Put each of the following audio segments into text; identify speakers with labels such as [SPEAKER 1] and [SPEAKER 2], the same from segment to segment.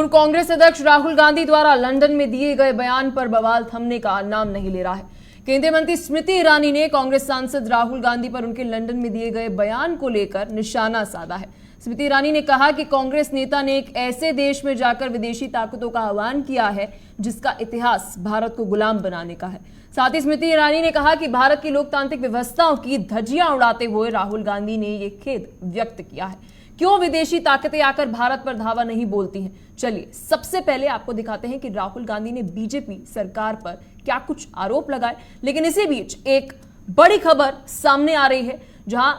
[SPEAKER 1] पूर्व कांग्रेस अध्यक्ष राहुल गांधी द्वारा लंदन में दिए गए बयान पर बवाल थमने का नाम नहीं ले रहा है। केंद्रीय मंत्री स्मृति ईरानी ने कांग्रेस सांसद राहुल गांधी पर उनके लंदन में दिए गए बयान को लेकर निशाना साधा है। स्मृति ईरानी ने कहा कि कांग्रेस नेता ने एक ऐसे देश में जाकर विदेशी ताकतों का आह्वान किया है जिसका इतिहास भारत को गुलाम बनाने का है। साथ ही स्मृति ईरानी ने कहा कि भारत की लोकतांत्रिक व्यवस्थाओं की धज्जियां उड़ाते हुए राहुल गांधी ने ये खेद व्यक्त किया है। क्यों विदेशी ताकतें आकर भारत पर धावा नहीं बोलती हैं? चलिए सबसे पहले आपको दिखाते हैं कि राहुल गांधी ने बीजेपी सरकार पर क्या कुछ आरोप लगाए। लेकिन इसी बीच एक बड़ी खबर सामने आ रही है जहां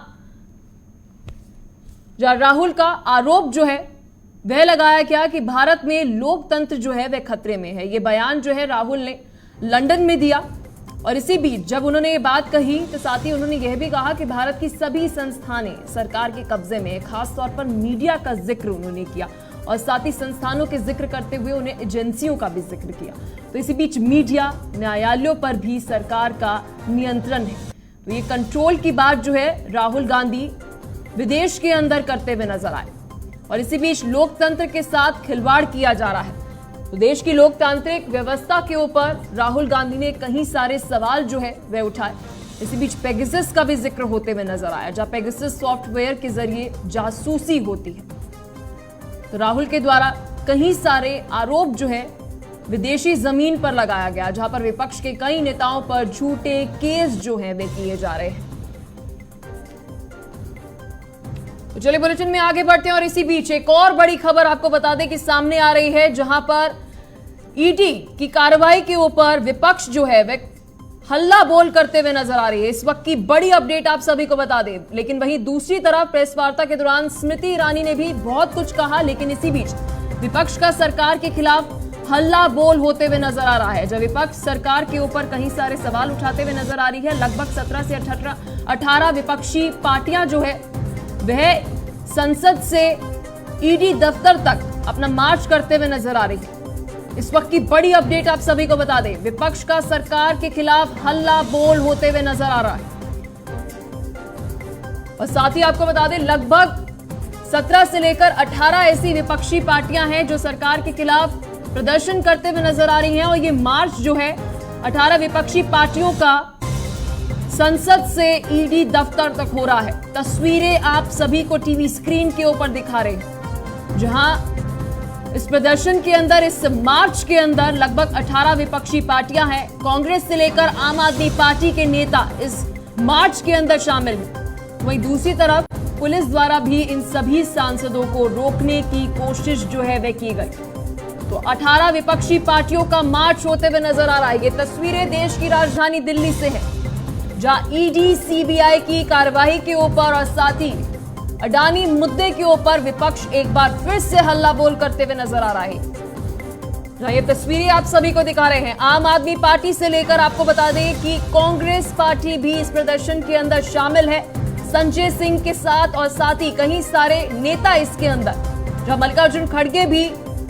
[SPEAKER 1] राहुल का आरोप जो है वह लगाया गया कि भारत में लोकतंत्र जो है वह खतरे में है। यह बयान जो है राहुल ने लंदन में दिया और इसी बीच जब उन्होंने ये बात कही तो साथ ही उन्होंने यह भी कहा कि भारत की सभी संस्थानें सरकार के कब्जे में है। खास तौर पर मीडिया का जिक्र उन्होंने किया और साथ ही संस्थानों के जिक्र करते हुए उन्हें एजेंसियों का भी जिक्र किया। तो इसी बीच मीडिया, न्यायालयों पर भी सरकार का नियंत्रण है। तो ये कंट्रोल की बात जो है राहुल गांधी विदेश के अंदर करते हुए नजर आए और इसी बीच लोकतंत्र के साथ खिलवाड़ किया जा रहा है। तो देश की लोकतांत्रिक व्यवस्था के ऊपर राहुल गांधी ने कई सारे सवाल जो है वह उठाए। इसी बीच पेगासस का भी जिक्र होते हुए नजर आया, जहां पेगासस सॉफ्टवेयर के जरिए जासूसी होती है। तो राहुल के द्वारा कई सारे आरोप जो है विदेशी जमीन पर लगाया गया, जहां पर विपक्ष के कई नेताओं पर झूठे केस जो है वे किए जा रहे हैं। तो चलिए बुलेटिन में आगे बढ़ते हैं और इसी बीच एक और बड़ी खबर आपको बता दें कि सामने आ रही है, जहां पर ईडी की कार्रवाई के ऊपर विपक्ष जो है वह हल्ला बोल करते हुए नजर आ रही है। इस वक्त की बड़ी अपडेट आप सभी को बता दें। लेकिन वहीं दूसरी तरफ प्रेस वार्ता के दौरान स्मृति ईरानी ने भी बहुत कुछ कहा, लेकिन इसी बीच विपक्ष का सरकार के खिलाफ हल्ला बोल होते हुए नजर आ रहा है। जब विपक्ष सरकार के ऊपर कई सारे सवाल उठाते हुए नजर आ रही है, लगभग 17 से 18 विपक्षी पार्टियां जो है वह संसद से ईडी दफ्तर तक अपना मार्च करते हुए नजर आ रही है। इस वक्त की बड़ी अपडेट आप सभी को बता दें, विपक्ष का सरकार के खिलाफ हल्ला बोल होते हुए नजर आ रहा है। और साथ ही आपको बता दें लगभग 17 से लेकर 18 ऐसी विपक्षी पार्टियां हैं जो सरकार के खिलाफ प्रदर्शन करते हुए नजर आ रही हैं। और ये मार्च जो है 18 विपक्षी पार्टियों का संसद से ईडी दफ्तर तक हो रहा है। तस्वीरें आप सभी को टीवी स्क्रीन के ऊपर दिखा रहे हैं, जहां इस प्रदर्शन के अंदर, इस मार्च के अंदर लगभग 18 विपक्षी पार्टियां हैं। कांग्रेस से लेकर आम आदमी पार्टी के नेता इस मार्च के अंदर शामिल हैं। वहीं दूसरी तरफ पुलिस द्वारा भी इन सभी सांसदों को रोकने की कोशिश जो है वह की गई। तो 18 विपक्षी पार्टियों का मार्च होते हुए नजर आ रहा है। ये तस्वीरें देश की राजधानी दिल्ली से है, जहां ईडी सीबीआई की कार्रवाई के ऊपर और साथ ही अडानी मुद्दे के ऊपर विपक्ष एक बार फिर से हल्ला बोल करते हुए नजर आ रहा है। ये तस्वीरें आप सभी को दिखा रहे हैं। आम आदमी पार्टी से लेकर आपको बता दें कि कांग्रेस पार्टी भी इस प्रदर्शन के अंदर शामिल है, संजय सिंह के साथ और साथ ही कई सारे नेता इसके अंदर, जहां मल्लिकार्जुन खड़गे भी,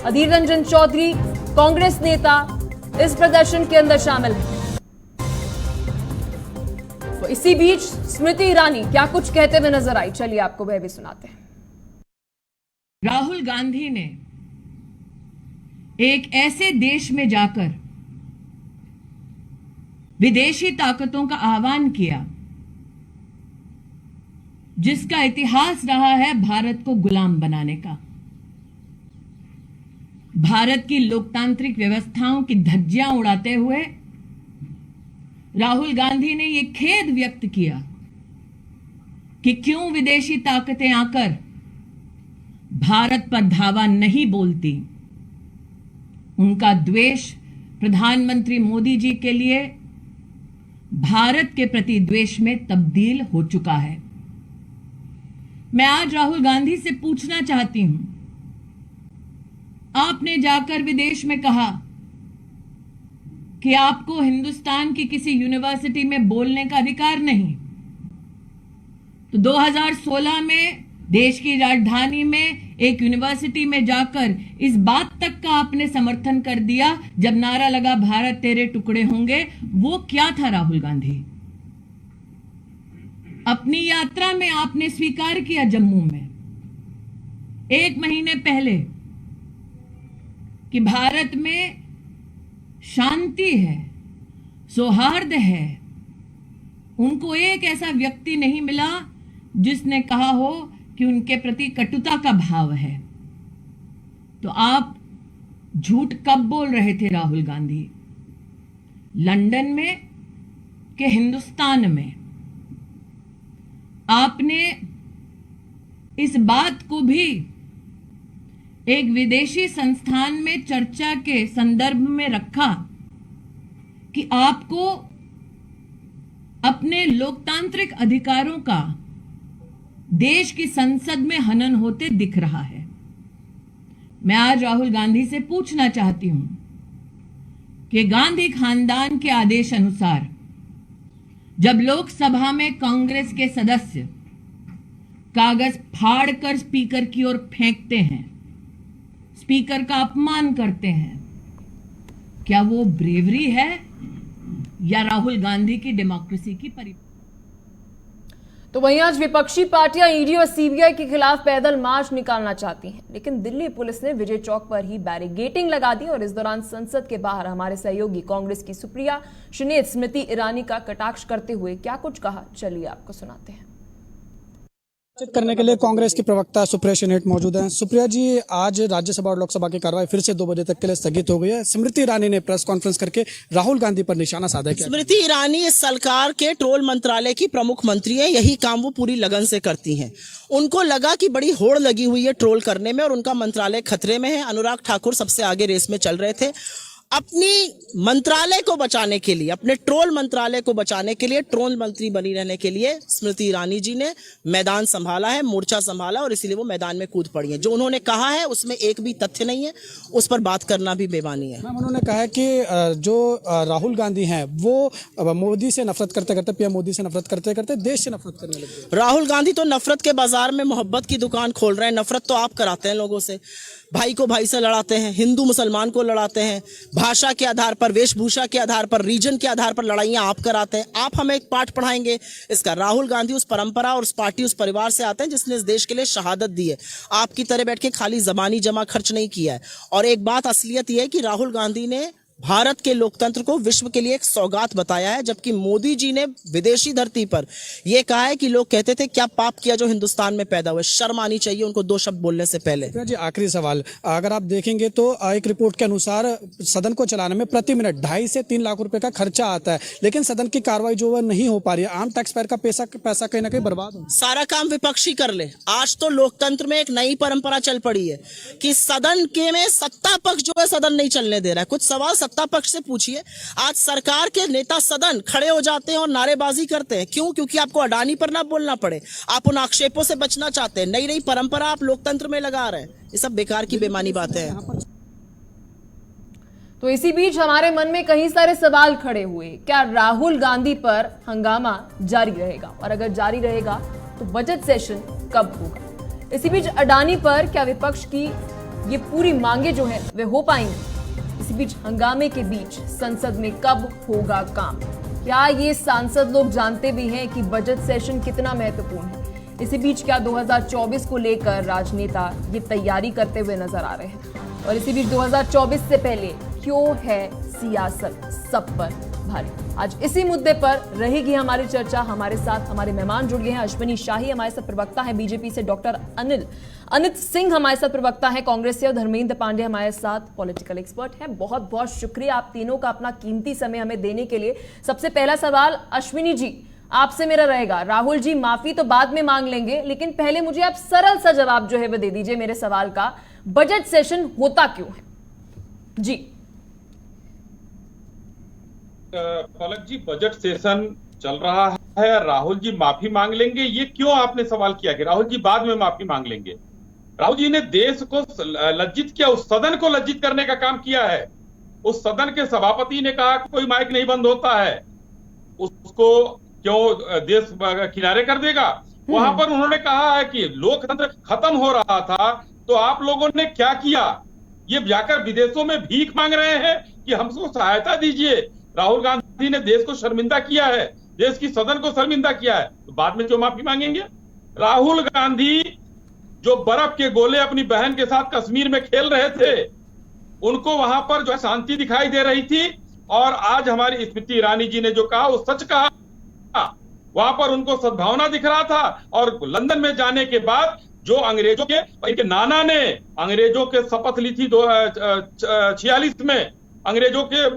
[SPEAKER 1] अधीर रंजन चौधरी, कांग्रेस नेता इस प्रदर्शन के अंदर शामिल है। तो इसी बीच स्मृति ईरानी क्या कुछ कहते हुए नजर आई, चलिए आपको वह भी सुनाते हैं।
[SPEAKER 2] राहुल गांधी ने एक ऐसे देश में जाकर विदेशी ताकतों का आह्वान किया जिसका इतिहास रहा है भारत को गुलाम बनाने का। भारत की लोकतांत्रिक व्यवस्थाओं की धज्जियां उड़ाते हुए राहुल गांधी ने यह खेद व्यक्त किया कि क्यों विदेशी ताकतें आकर भारत पर धावा नहीं बोलती। उनका द्वेष प्रधानमंत्री मोदी जी के लिए भारत के प्रति द्वेष में तब्दील हो चुका है। मैं आज राहुल गांधी से पूछना चाहती हूं, आपने जाकर विदेश में कहा कि आपको हिंदुस्तान की किसी यूनिवर्सिटी में बोलने का अधिकार नहीं, तो 2016 में देश की राजधानी में एक यूनिवर्सिटी में जाकर इस बात तक का आपने समर्थन कर दिया जब नारा लगा भारत तेरे टुकड़े होंगे। वो क्या था राहुल गांधी? अपनी यात्रा में आपने स्वीकार किया जम्मू में 1 महीने पहले कि भारत में शांति है, सौहार्द है, उनको एक ऐसा व्यक्ति नहीं मिला जिसने कहा हो कि उनके प्रति कटुता का भाव है। तो आप झूठ कब बोल रहे थे राहुल गांधी? लंदन में कि हिंदुस्तान में? आपने इस बात को भी एक विदेशी संस्थान में चर्चा के संदर्भ में रखा कि आपको अपने लोकतांत्रिक अधिकारों का देश की संसद में हनन होते दिख रहा है। मैं आज राहुल गांधी से पूछना चाहती हूं कि गांधी खानदान के आदेश अनुसार जब लोकसभा में कांग्रेस के सदस्य कागज फाड़कर स्पीकर की ओर फेंकते हैं, स्पीकर का अपमान करते हैं, क्या वो ब्रेवरी है या राहुल गांधी की डेमोक्रेसी की
[SPEAKER 1] तो वहीं आज विपक्षी पार्टियां ईडी और सीबीआई के खिलाफ पैदल मार्च निकालना चाहती हैं, लेकिन दिल्ली पुलिस ने विजय चौक पर ही बैरिकेडिंग लगा दी और इस दौरान संसद के बाहर हमारे सहयोगी कांग्रेस की सुप्रिया श्रीनेत स्मृति ईरानी का कटाक्ष करते हुए क्या कुछ कहा, चलिए आपको सुनाते हैं।
[SPEAKER 3] करने के लिए कांग्रेस की प्रवक्ता सुप्रिया श्रीनेत मौजूद हैं। सुप्रिया जी, आज राज्यसभा और लोकसभा की कार्रवाई फिर से 2 बजे तक के लिए स्थगित हो गई है। स्मृति ईरानी ने प्रेस कॉन्फ्रेंस करके राहुल गांधी पर निशाना साधा।
[SPEAKER 4] स्मृति ईरानी इस सरकार के ट्रोल मंत्रालय की प्रमुख मंत्री है, यही काम वो पूरी लगन से करती हैं। उनको लगा कि बड़ी होड़ लगी हुई है ट्रोल करने में और उनका मंत्रालय खतरे में है। अनुराग ठाकुर सबसे आगे रेस में चल रहे थे। अपनी मंत्रालय को बचाने के लिए, अपने ट्रोल मंत्रालय को बचाने के लिए, ट्रोल मंत्री बनी रहने के लिए स्मृति ईरानी जी ने मैदान संभाला है, मोर्चा संभाला और इसीलिए वो मैदान में कूद पड़ी है। जो उन्होंने कहा है उसमें एक भी तथ्य नहीं है, उस पर बात करना भी बेमानी है।
[SPEAKER 3] मैम, उन्होंने कहा है कि जो राहुल गांधी हैं वो मोदी से नफरत करते करते, पीएम मोदी से नफरत करते करते देश से नफरत करने लगे।
[SPEAKER 4] राहुल गांधी तो नफरत के बाजार में मोहब्बत की दुकान खोल रहे हैं। नफरत तो आप कराते हैं लोगों से, भाई को भाई से लड़ाते हैं, हिंदू मुसलमान को लड़ाते हैं, भाषा के आधार पर, वेशभूषा के आधार पर, रीजन के आधार पर लड़ाइयां आप कराते हैं। आप हमें एक पाठ पढ़ाएंगे इसका? राहुल गांधी उस परंपरा और उस पार्टी, उस परिवार से आते हैं जिसने इस देश के लिए शहादत दी है। आपकी तरह बैठ के खाली जबानी जमा खर्च नहीं किया है। और एक बात असलियत यह है कि राहुल गांधी ने भारत के लोकतंत्र को विश्व के लिए एक सौगात बताया है, जबकि मोदी जी ने विदेशी धरती पर यह कहा है कि लोग कहते थे क्या पाप किया जो हिंदुस्तान में पैदा हुए। शर्म आनी चाहिए उनको 2 शब्द बोलने से पहले।
[SPEAKER 3] जी, आखिरी सवाल, अगर आप देखेंगे तो एक रिपोर्ट के अनुसार सदन को चलाने में प्रति मिनट 2.5 से 3 लाख रुपए का खर्चा आता है, लेकिन सदन की कार्रवाई जो है नहीं हो पा रही है। आम टैक्स पेयर का पैसा कहीं ना कहीं बर्बाद हो।
[SPEAKER 4] सारा काम विपक्षी कर ले। आज तो लोकतंत्र में एक नई परंपरा चल पड़ी है कि सदन के में सत्ता पक्ष जो है सदन नहीं चलने दे रहा है। कुछ सवाल सत्ता पक्ष से पूछिए। आज सरकार के नेता सदन खड़े हो जाते हैं और नारेबाजी करते हैं। क्यों? क्योंकि आपको अडानी पर ना बोलना पड़े। आप उन आक्षेपों से बचना चाहते हैं। नई नई परंपरा आप लोकतंत्र में लगा रहे हैं। ये सब बेकार की बेमानी बातें हैं।
[SPEAKER 1] तो इसी बीच हमारे मन में कई सारे सवाल खड़े हुए। क्या राहुल गांधी पर हंगामा जारी रहेगा? और अगर जारी रहेगा तो बजट सेशन कब होगा? इसी बीच अडानी पर क्या विपक्ष की ये पूरी मांगे जो है वे हो पाएंगी? इसी बीच हंगामे के बीच संसद में कब होगा काम? क्या ये सांसद लोग जानते भी हैं कि बजट सेशन कितना महत्वपूर्ण है? इसी बीच क्या 2024 को लेकर राजनेता ये तैयारी करते हुए नजर आ रहे हैं? और इसी बीच 2024 से पहले क्यों है सियासत सब पर भारी? आज इसी मुद्दे पर रहेगी हमारी चर्चा। हमारे साथ हमारे मेहमान जुड़ गए हैं। अश्विनी शाही हमारे साथ प्रवक्ता है बीजेपी से, डॉक्टर अनित सिंह हमारे साथ प्रवक्ता है कांग्रेस से, और धर्मेंद्र पांडे हमारे साथ पॉलिटिकल एक्सपर्ट है। बहुत बहुत शुक्रिया आप तीनों का अपना कीमती समय हमें देने के लिए। सबसे पहला सवाल अश्विनी जी आपसे मेरा रहेगा। राहुल जी माफी तो बाद में मांग लेंगे, लेकिन पहले मुझे आप सरल सा जवाब जो है वो दे दीजिए मेरे सवाल का। बजट सेशन होता क्यों है? जी
[SPEAKER 5] पलक जी, बजट सेशन चल रहा है, राहुल जी माफी मांग लेंगे, ये क्यों आपने सवाल किया कि राहुल जी बाद में माफी मांग लेंगे? राहुल जी ने देश को लज्जित किया, उस सदन को लज्जित करने का काम किया है। उस सदन के सभापति ने कहा कोई माइक नहीं बंद होता है, उसको क्यों देश किनारे कर देगा? वहां पर उन्होंने कहा है कि लोकतंत्र खत्म हो रहा था, तो आप लोगों ने क्या किया? ये जाकर विदेशों में भीख मांग रहे हैं कि हमको सहायता दीजिए। राहुल गांधी ने देश को शर्मिंदा किया है, देश की सदन को शर्मिंदा किया है, तो बाद में क्यों माफी मांगेंगे? राहुल गांधी जो बर्फ के गोले अपनी बहन के साथ कश्मीर में खेल रहे थे, उनको वहां पर जो है शांति दिखाई दे रही थी। और आज हमारी स्मृति ईरानी जी ने जो कहा वो सच कहा, वहां पर उनको सद्भावना दिख रहा था। और लंदन में जाने के बाद जो अंग्रेजों के, इनके नाना ने अंग्रेजों के शपथ ली थी 46 में, अंग्रेजों के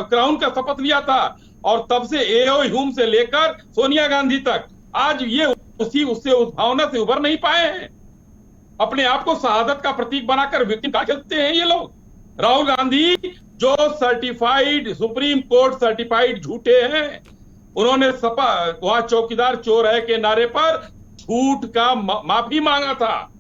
[SPEAKER 5] क्राउन का शपथ लिया था। और तब से एओ ह्यूम से लेकर सोनिया गांधी तक आज ये उससे उस भावना से उभर नहीं पाए हैं। अपने आप को शहादत का प्रतीक बनाकर विक्टिम का खेलते हैं ये लोग। राहुल गांधी जो सर्टिफाइड, सुप्रीम कोर्ट सर्टिफाइड झूठे हैं, उन्होंने वहां चौकीदार चोर है के नारे पर झूठ का माफी मांगा था।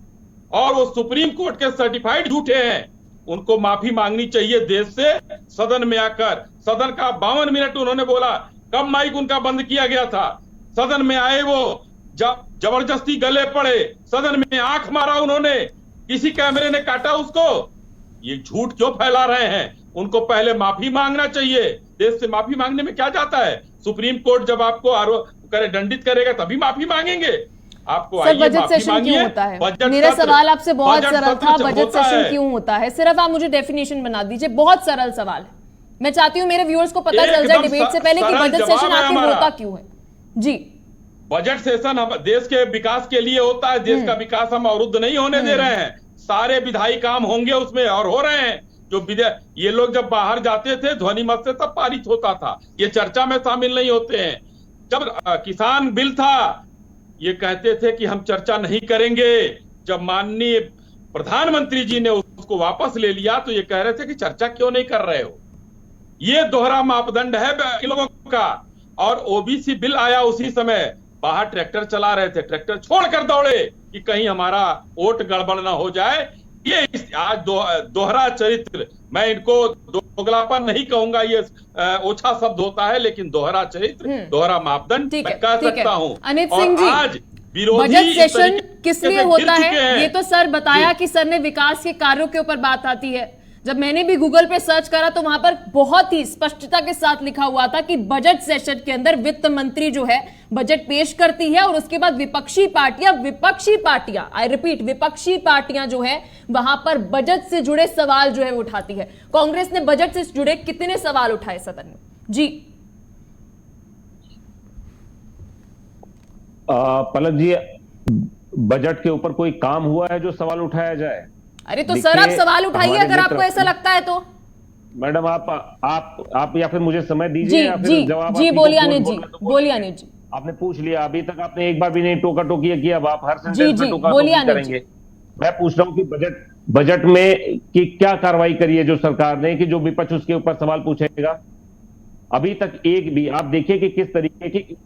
[SPEAKER 5] और वो सुप्रीम कोर्ट के सर्टिफाइड झूठे हैं, उनको माफी मांगनी चाहिए देश से, सदन में आकर। सदन का 52 मिनट उन्होंने बोला, कब माइक उनका बंद किया गया था? सदन में आए वो जबरदस्ती गले पड़े, सदन में आंख मारा उन्होंने, किसी कैमरे ने काटा उसको। ये झूठ क्यों फैला रहे हैं? उनको पहले माफी मांगना चाहिए। देश से माफी मांगने में क्या जाता है? सुप्रीम कोर्ट जब आपको दंडित करेगा तभी माफी मांगेंगे। आपको
[SPEAKER 1] सर, बजट सेशन क्यों होता है? मेरा सवाल आपसे बहुत सरल था, बजट सेशन क्यों होता है? सिर्फ आप मुझे डेफिनेशन बना दीजिए, बहुत सरल सवाल है। मैं चाहती हूँ मेरे व्यूअर्स को पता चल जाए डिबेट से पहले कि बजट सेशन आखिर होता क्यों है। जी, बजट
[SPEAKER 5] सेशन हम देश के विकास के लिए होता है। देश का विकास हम अवरुद्ध नहीं होने दे रहे हैं। सारे विधायी काम होंगे उसमें, और हो रहे हैं। जो ये लोग जब बाहर जाते थे ध्वनि मत से तब पारित होता था, ये चर्चा में शामिल नहीं होते हैं। जब किसान बिल था, ये कहते थे कि हम चर्चा नहीं करेंगे। जब माननीय प्रधानमंत्री जी ने उसको वापस ले लिया तो ये कह रहे थे कि चर्चा क्यों नहीं कर रहे हो। ये दोहरा मापदंड है लोगों का। और ओबीसी बिल आया उसी समय, बाहर ट्रैक्टर चला रहे थे, ट्रैक्टर छोड़कर दौड़े कि कहीं हमारा वोट गड़बड़ ना हो जाए। ये आज दोहरा चरित्र, मैं इनको दोगलापन नहीं कहूंगा, ये ओछा शब्द होता है, लेकिन दोहरा चरित्र, दोहरा मापदंड मैं कह सकता हूं।
[SPEAKER 1] अनित सिंह जी,
[SPEAKER 5] आज विरोधी
[SPEAKER 1] बजट सेशन किस लिए होता है ये तो सर बताया कि सर ने विकास के कार्यों के ऊपर बात आती है। जब मैंने भी गूगल पे सर्च करा तो वहां पर बहुत ही स्पष्टता के साथ लिखा हुआ था कि बजट सेशन के अंदर वित्त मंत्री जो है बजट पेश करती है और उसके बाद विपक्षी पार्टियां आई रिपीट विपक्षी पार्टियां जो है वहां पर बजट से जुड़े सवाल जो है वो उठाती है। कांग्रेस ने बजट से जुड़े कितने सवाल उठाए सदन में? जी
[SPEAKER 6] पलक जी, बजट के ऊपर कोई काम हुआ है जो सवाल उठाया जाए?
[SPEAKER 1] अरे तो सर आप सवाल उठाइए अगर आपको ऐसा लगता है तो।
[SPEAKER 6] मैडम आप या फिर मुझे समय दीजिए या फिर जवाब।
[SPEAKER 1] जी बोलिए अनिल जी, बोलिए अनिल जी।
[SPEAKER 6] आपने पूछ लिया, अभी तक आपने एक बार भी नहीं टोका टोकी किया, अब आप हर सेंटेंस में टोका
[SPEAKER 1] टोकी
[SPEAKER 6] करेंगे। मैं पूछ रहा हूँ कि बजट में की क्या कार्रवाई करी है जो सरकार ने, कि जो विपक्ष उसके ऊपर सवाल पूछेगा? अभी तक एक भी आप देखिए कि किस तरीके की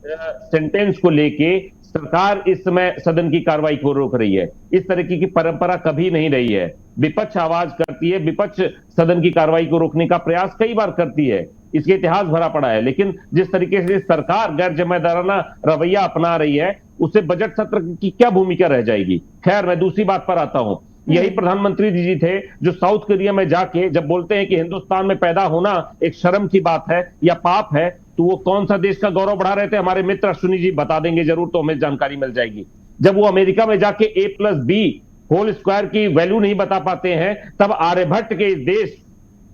[SPEAKER 6] सेंटेंस को लेके सरकार इस समय सदन की कार्रवाई को रोक रही है। इस तरीके की परंपरा कभी नहीं रही है। विपक्ष आवाज करती है, विपक्ष सदन की कार्रवाई को रोकने का प्रयास कई बार करती है, इसके इतिहास भरा पड़ा है। लेकिन जिस तरीके से सरकार गैर जिम्मेदाराना रवैया अपना रही है, उससे बजट सत्र की क्या भूमिका रह जाएगी? खैर, मैं दूसरी बात पर आता हूं। यही प्रधानमंत्री जी थे जो साउथ कोरिया में जाके जब बोलते हैं कि हिंदुस्तान में पैदा होना एक शर्म की बात है या पाप है, तो वो कौन सा देश का गौरव बढ़ा रहे थे? हमारे मित्र अश्विनी जी बता देंगे जरूर, तो हमें जानकारी मिल जाएगी। जब वो अमेरिका में जाके A+B² की वैल्यू नहीं बता पाते हैं, तब आर्यभट्ट के इस देश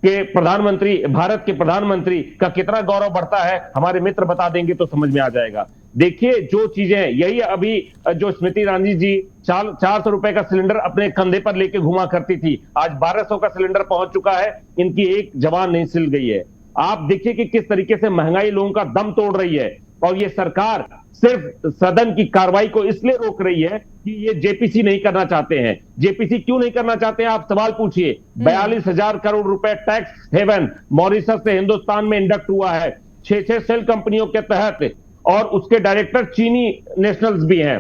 [SPEAKER 6] के प्रधानमंत्री, भारत के प्रधानमंत्री का कितना गौरव बढ़ता है, हमारे मित्र बता देंगे तो समझ में आ जाएगा। देखिए जो चीजें, यही अभी जो स्मृति ईरानी जी 400 रुपए का सिलेंडर अपने कंधे पर लेके घुमा करती थी, आज 1200 का सिलेंडर पहुंच चुका है, इनकी एक जवान नहीं सिल गई है। आप देखिए कि किस तरीके से महंगाई लोगों का दम तोड़ रही है, और ये सरकार सिर्फ सदन की कार्रवाई को इसलिए रोक रही है कि ये जेपीसी नहीं करना चाहते हैं। जेपीसी क्यों नहीं करना चाहते हैं? आप सवाल पूछिए। 42,000 करोड़ रुपए टैक्स हेवन मॉरिशस से हिंदुस्तान में इंडक्ट हुआ है, 6 सेल कंपनियों के तहत, और उसके डायरेक्टर चीनी नेशनल्स भी हैं।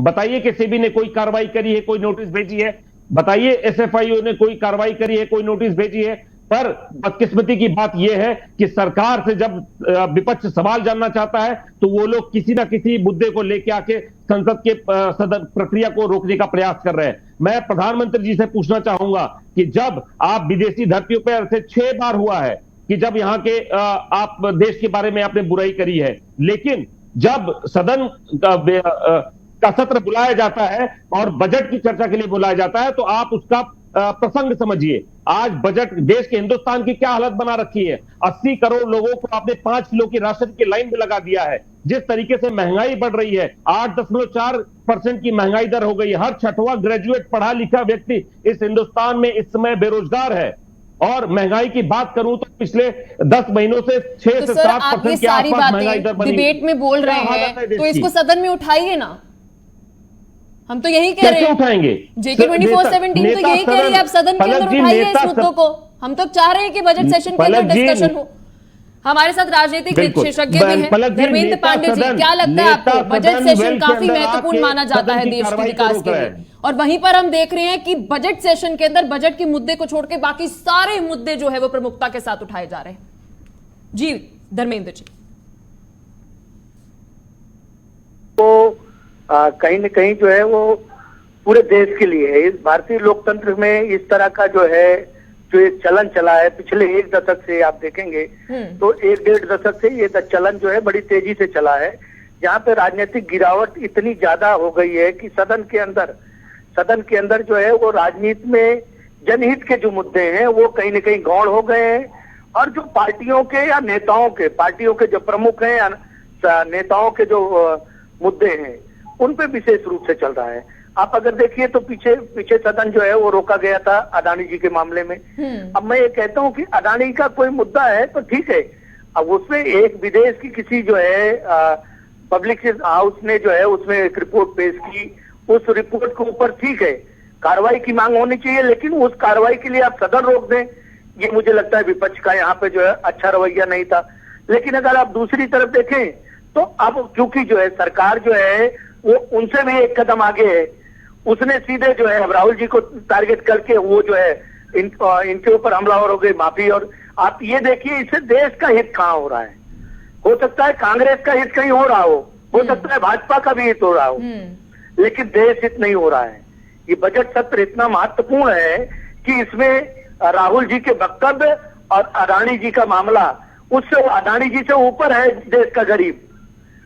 [SPEAKER 6] बताइए कि सेबी ने कोई कार्रवाई करी है, कोई नोटिस भेजी है? बताइए एसएफआईओ ने कोई कार्रवाई करी है, कोई नोटिस भेजी है? पर बदकिस्मती की बात यह है कि सरकार से जब विपक्ष सवाल जानना चाहता है तो वो लोग किसी ना किसी मुद्दे को लेकर आके संसद के सदन प्रक्रिया को रोकने का प्रयास कर रहे हैं। मैं प्रधानमंत्री जी से पूछना चाहूंगा कि जब आप विदेशी धरतियों पर ऐसे 6 बार हुआ है कि जब यहाँ के आप देश के बारे में आपने बुराई करी है, लेकिन जब सदन का सत्र बुलाया जाता है और बजट की चर्चा के लिए बुलाया जाता है तो आप उसका प्रसंग समझिए। आज बजट देश के हिंदुस्तान की क्या हालत बना रखी है। 80 करोड़ लोगों को आपने 5 किलो की राशन की लाइन में लगा दिया है। जिस तरीके से महंगाई बढ़ रही है, 8.4% की महंगाई दर हो गई है। हर छठवां ग्रेजुएट पढ़ा लिखा व्यक्ति इस हिंदुस्तान में इस समय बेरोजगार है। और महंगाई की बात करूं तो पिछले 10 महीनों से 6 से 7% के आसपास महंगाई दर बनी।
[SPEAKER 1] डिबेट में बोल रहे हैं तो इसको सदन में उठाइए ना। हम तो यही कह रहे हैं,
[SPEAKER 6] उठाएंगे
[SPEAKER 1] JK 24/17 तो यही कह रही है, आप सदन के अंदर उठाइए इस मुद्दों को। हम तो चाह रहे हैं कि बजट सेशन के अंदर डिस्कशन हो। हमारे साथ राजनीतिक विशेषज्ञ भी हैं, धर्मेंद्र पांडे जी, क्या लगता है आपको बजट सेशन काफी महत्वपूर्ण माना जाता है देश के विकास के लिए, और वहीं पर हम देख रहे हैं कि बजट सेशन के अंदर बजट के मुद्दे को छोड़ के बाकी सारे मुद्दे जो है वो प्रमुखता के साथ उठाए जा रहे हैं। जी धर्मेंद्र जी,
[SPEAKER 7] तो कहीं न कहीं जो है वो पूरे देश के लिए है। इस भारतीय लोकतंत्र में इस तरह का जो है जो एक चलन चला है पिछले 1 दशक से, आप देखेंगे तो 1-1.5 दशक से ये चलन जो है बड़ी तेजी से चला है, जहाँ पे राजनीतिक गिरावट इतनी ज्यादा हो गई है कि सदन के अंदर जो है वो राजनीति में जनहित के जो मुद्दे हैं वो कहीं न कहीं गौण हो गए हैं, और जो पार्टियों के या पार्टियों के जो प्रमुख हैं या नेताओं के जो मुद्दे हैं उन पे विशेष रूप से चल रहा है। आप अगर देखिए तो पीछे सदन जो है वो रोका गया था अडानी जी के मामले में। अब मैं ये कहता हूँ कि अडानी का कोई मुद्दा है तो ठीक है, अब उसमें एक विदेश की किसी जो है पब्लिक हाउस ने जो है उसमें एक रिपोर्ट पेश की, उस रिपोर्ट के ऊपर ठीक है कार्रवाई की मांग होनी चाहिए, लेकिन उस कार्रवाई के लिए आप सदन रोक दें, ये मुझे लगता है विपक्ष का यहाँ पे जो है अच्छा रवैया नहीं था। लेकिन अगर आप दूसरी तरफ देखें तो अब क्योंकि जो है सरकार जो है वो उनसे भी एक कदम आगे है, उसने सीधे जो है राहुल जी को टारगेट करके वो जो है इनके ऊपर हमलावर हो गई माफी। और आप ये देखिए इससे देश का हित कहाँ हो रहा है। हो सकता है कांग्रेस का हित कहीं हो रहा हो सकता है भाजपा का भी हित हो रहा हो, लेकिन देश हित नहीं हो रहा है। ये बजट सत्र इतना महत्वपूर्ण है कि इसमें राहुल जी के वक्तव्य और अडानी जी का मामला, उससे अडानी जी से ऊपर है देश का गरीब,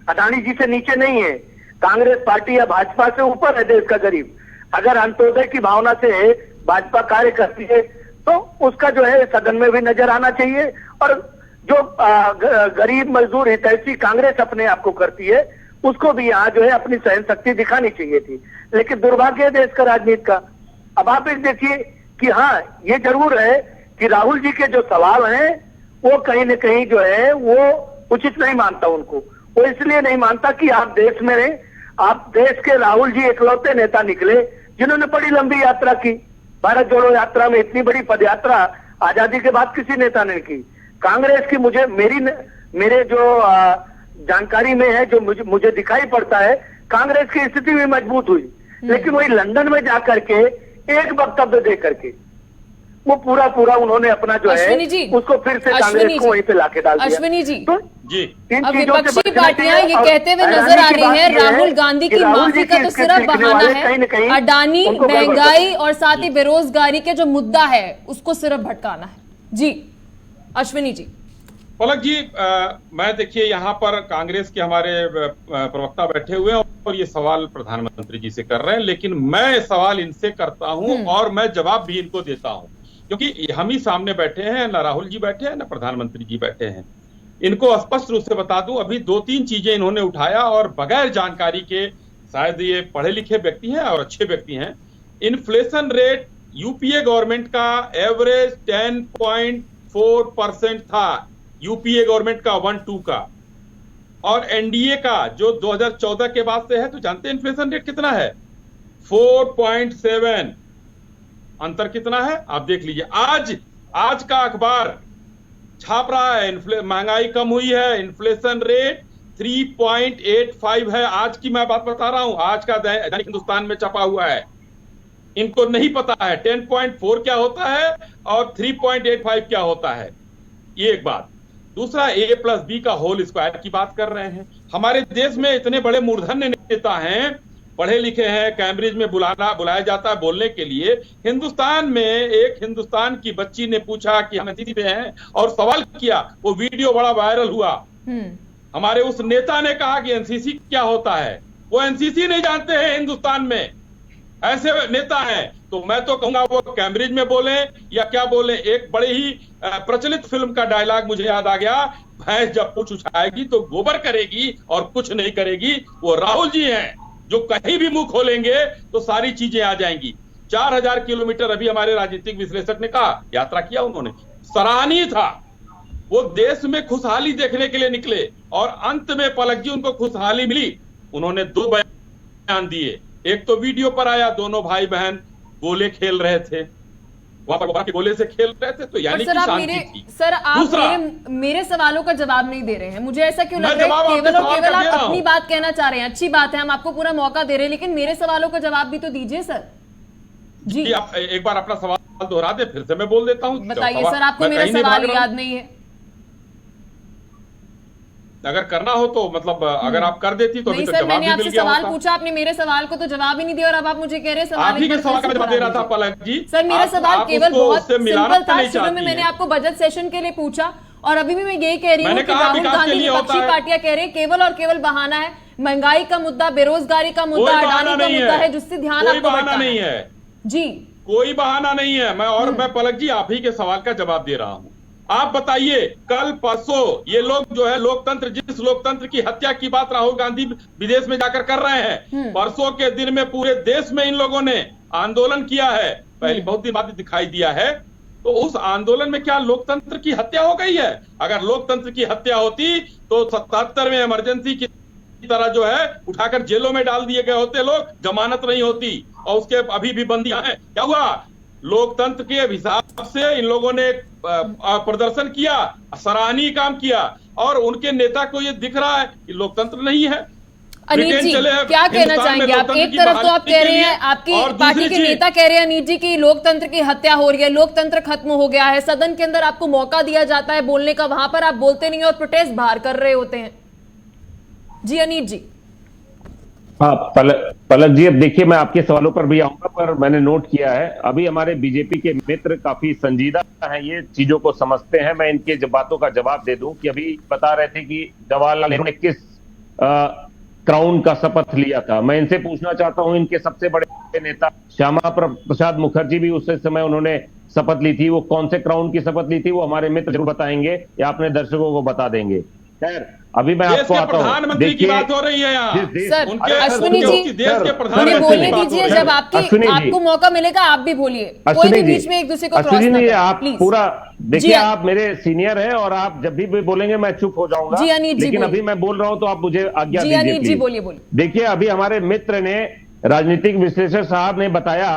[SPEAKER 7] अडानी जी से नीचे नहीं है। कांग्रेस पार्टी या भाजपा से ऊपर है देश का गरीब। अगर अंत्योदय की भावना से भाजपा कार्य करती है तो उसका जो है सदन में भी नजर आना चाहिए, और जो गरीब मजदूर हितैषी कांग्रेस अपने आप को करती है उसको भी यहाँ जो है अपनी सहन शक्ति दिखानी चाहिए थी। लेकिन दुर्भाग्य है देश का राजनीति का। अब आप एक देखिए कि हाँ ये जरूर है कि राहुल जी के जो सवाल हैं वो कहीं न कहीं जो है वो उचित नहीं मानता उनको। वो इसलिए नहीं मानता कि आप देश में रहे, आप देश के राहुल जी इकलौते नेता निकले जिन्होंने बड़ी लंबी यात्रा की। भारत जोड़ो यात्रा में इतनी बड़ी पदयात्रा आजादी के बाद किसी नेता ने की। कांग्रेस की मेरे जो जानकारी में है, जो मुझे दिखाई पड़ता है, कांग्रेस की स्थिति भी मजबूत हुई, लेकिन वही लंदन में जाकर के एक वक्तव्य दे करके वो पूरा उन्होंने अपना जो है उसको फिर से कांग्रेस को वहीं पे लाके डाल दिया।
[SPEAKER 1] अश्विनी जी,
[SPEAKER 7] तो
[SPEAKER 5] जी
[SPEAKER 1] अब विपक्षी पार्टियां ये कहते हुए नजर आ रही हैं राहुल गांधी की माफी का तो सिर्फ बहाना है, अडानी, महंगाई और साथ ही बेरोजगारी के जो मुद्दा है उसको सिर्फ भटकाना है। जी अश्विनी जी।
[SPEAKER 5] पलक जी, मैं देखिए यहाँ पर कांग्रेस के हमारे प्रवक्ता बैठे हुए हैं और ये सवाल प्रधानमंत्री जी से कर रहे हैं, लेकिन मैं सवाल इनसे करता हूं और मैं जवाब भी इनको देता हूं, क्योंकि हम ही सामने बैठे हैं, ना राहुल जी बैठे हैं ना प्रधानमंत्री जी बैठे हैं। इनको स्पष्ट रूप से बता दूं, अभी 2-3 चीजें इन्होंने उठाया और बगैर जानकारी के, शायद ये पढ़े लिखे व्यक्ति हैं और अच्छे व्यक्ति हैं। इन्फ्लेशन रेट यूपीए गवर्नमेंट का एवरेज 10.4% था, यूपीए गवर्नमेंट का 1-2 का, और एनडीए का जो 2014 के बाद से है, तो जानते हैं इन्फ्लेशन रेट कितना है? 4.7। अंतर कितना है आप देख लीजिए। आज का अखबार छाप रहा है महंगाई कम हुई है, इन्फ्लेशन रेट 3.85 है। आज की मैं बात बता रहा हूं, आज का दैनिक हिंदुस्तान में छपा हुआ है। इनको नहीं पता है 10.4 क्या होता है और 3.85 क्या होता है। ये एक बात। दूसरा, A+B का होल स्क्वायर की बात कर रहे हैं। हमारे देश में इतने बड़े मूर्धन्य नेता हैं, पढ़े लिखे हैं, कैम्ब्रिज में बुलाया जाता है बोलने के लिए। हिंदुस्तान में एक हिंदुस्तान की बच्ची ने पूछा कि हम एनसीसी पे हैं और सवाल किया, वो वीडियो बड़ा वायरल हुआ। हमारे उस नेता ने कहा कि एनसीसी क्या होता है। वो एनसीसी नहीं जानते हैं हिंदुस्तान में। ऐसे नेता हैं तो मैं तो कहूंगा वो कैम्ब्रिज में बोले या क्या बोले। एक बड़े ही प्रचलित फिल्म का डायलॉग मुझे याद आ गया, भैंस जब पूंछ उठाएगी तो गोबर करेगी और कुछ नहीं करेगी। वो राहुल जी हैं जो कहीं भी मुंह खोलेंगे तो सारी चीजें आ जाएंगी। 4000 किलोमीटर अभी हमारे राजनीतिक विश्लेषक ने कहा यात्रा किया उन्होंने, सराहनीय था। वो देश में खुशहाली देखने के लिए निकले और अंत में पलक जी उनको खुशहाली मिली। उन्होंने 2 बयान दिए। एक तो वीडियो पर आया, दोनों भाई बहन गोले खेल रहे थे, वहां पर गोबर के गोले से खेल रहे थे, तो यानी कि शांति थी।
[SPEAKER 1] सर आप मेरे सवालों का जवाब नहीं दे रहे हैं। मुझे ऐसा क्यों लग रहा है केवल और केवल आप अपनी बात कहना चाह रहे हैं। अच्छी बात है, हम आपको पूरा मौका दे रहे हैं, लेकिन मेरे सवालों का जवाब भी तो दीजिए सर। जी
[SPEAKER 5] आप एक बार अपना सवाल दोहरा दे, फिर से मैं बोल देता हूं।
[SPEAKER 1] बताइए सर, आपको मेरा सवाल याद नहीं है?
[SPEAKER 5] अगर करना हो तो मतलब अगर आप कर देती तो
[SPEAKER 1] नहीं सर, मैंने आपसे सवाल पूछा, आपने मेरे सवाल को तो जवाब ही नहीं दिया और अब आप मुझे कह रहे हैं सवाल।
[SPEAKER 5] आप ही के सवाल का जवाब दे रहा था पलक जी।
[SPEAKER 1] सर मेरा सवाल केवल बहुत सिंपल था। शुरू में मैंने आपको बजट सेशन के लिए पूछा और अभी भी मैं यही कह रही हूँ कि राहुल गांधी विपक्षी पार्टियां कह रहे हैं केवल और केवल बहाना है। महंगाई का मुद्दा, बेरोजगारी का मुद्दा, अडानी का मुद्दा है जिससे ध्यान आपको
[SPEAKER 5] बहाना नहीं है
[SPEAKER 1] जी,
[SPEAKER 5] कोई बहाना नहीं है। मैं पलक जी आप ही के सवाल का जवाब दे रहा हूं। आप बताइए, कल परसों ये लोग जो है लोकतंत्र, जिस लोकतंत्र की हत्या की बात राहुल गांधी विदेश में जाकर कर रहे हैं, परसों के दिन में पूरे देश में इन लोगों ने आंदोलन किया है। पहले बहुत दिन बाद दिखाई दिया है। तो उस आंदोलन में क्या लोकतंत्र की हत्या हो गई है? अगर लोकतंत्र की हत्या होती तो 77 में इमरजेंसी की तरह जो है उठाकर जेलों में डाल दिए गए होते लोग, जमानत नहीं होती और उसके अभी भी बंदियां हैं। क्या हुआ? लोकतंत्र के हिसाब से इन लोगों ने प्रदर्शन किया, सराहनीय काम किया और उनके नेता को ये दिख रहा है कि लोकतंत्र नहीं है।
[SPEAKER 1] अनीत जी क्या कहना चाहेंगे आप? एक तरफ तो आप कह रहे हैं, आपकी पार्टी के नेता कह रहे हैं अनीत जी की लोकतंत्र की हत्या हो रही है, लोकतंत्र खत्म हो गया है, सदन के अंदर आपको मौका दिया जाता है बोलने का, वहां पर आप बोलते नहीं और प्रोटेस्ट बाहर कर रहे होते हैं। जी अनीत जी।
[SPEAKER 6] हाँ पलक जी, अब देखिए मैं आपके सवालों पर भी आऊंगा, पर मैंने नोट किया है अभी हमारे बीजेपी के मित्र काफी संजीदा हैं, ये चीजों को समझते हैं। मैं इनके बातों का जवाब दे दूं कि अभी बता रहे थे कि जवाहरलाल नेहरू ने किस क्राउन का शपथ लिया था। मैं इनसे पूछना चाहता हूं, इनके सबसे बड़े नेता श्यामा प्रसाद मुखर्जी भी उस समय उन्होंने शपथ ली थी। वो कौन से क्राउन की शपथ ली थी वो हमारे मित्र जरूर बताएंगे या अपने दर्शकों को बता देंगे। खैर अभी मैं आपको आता हूँ,
[SPEAKER 5] प्रधानमंत्री की बात हो रही है यहाँ।
[SPEAKER 1] सर अश्विनी जी उन्हें बोलने दीजिए, जब आपको मौका मिलेगा आप भी बोलिए, कोई भी बीच में एक दूसरे को क्रॉस ना करें।
[SPEAKER 6] आप पूरा देखिए, आप मेरे सीनियर हैं और आप जब भी बोलेंगे मैं चुप हो जाऊंगा।
[SPEAKER 1] जी अनीत जी,
[SPEAKER 6] लेकिन अभी मैं बोल रहा हूँ तो आप मुझे आज्ञा
[SPEAKER 1] दीजिए। अनीत जी बोलिए बोलिए।
[SPEAKER 6] देखिए अभी हमारे मित्र ने, राजनीतिक विश्लेषक साहब ने बताया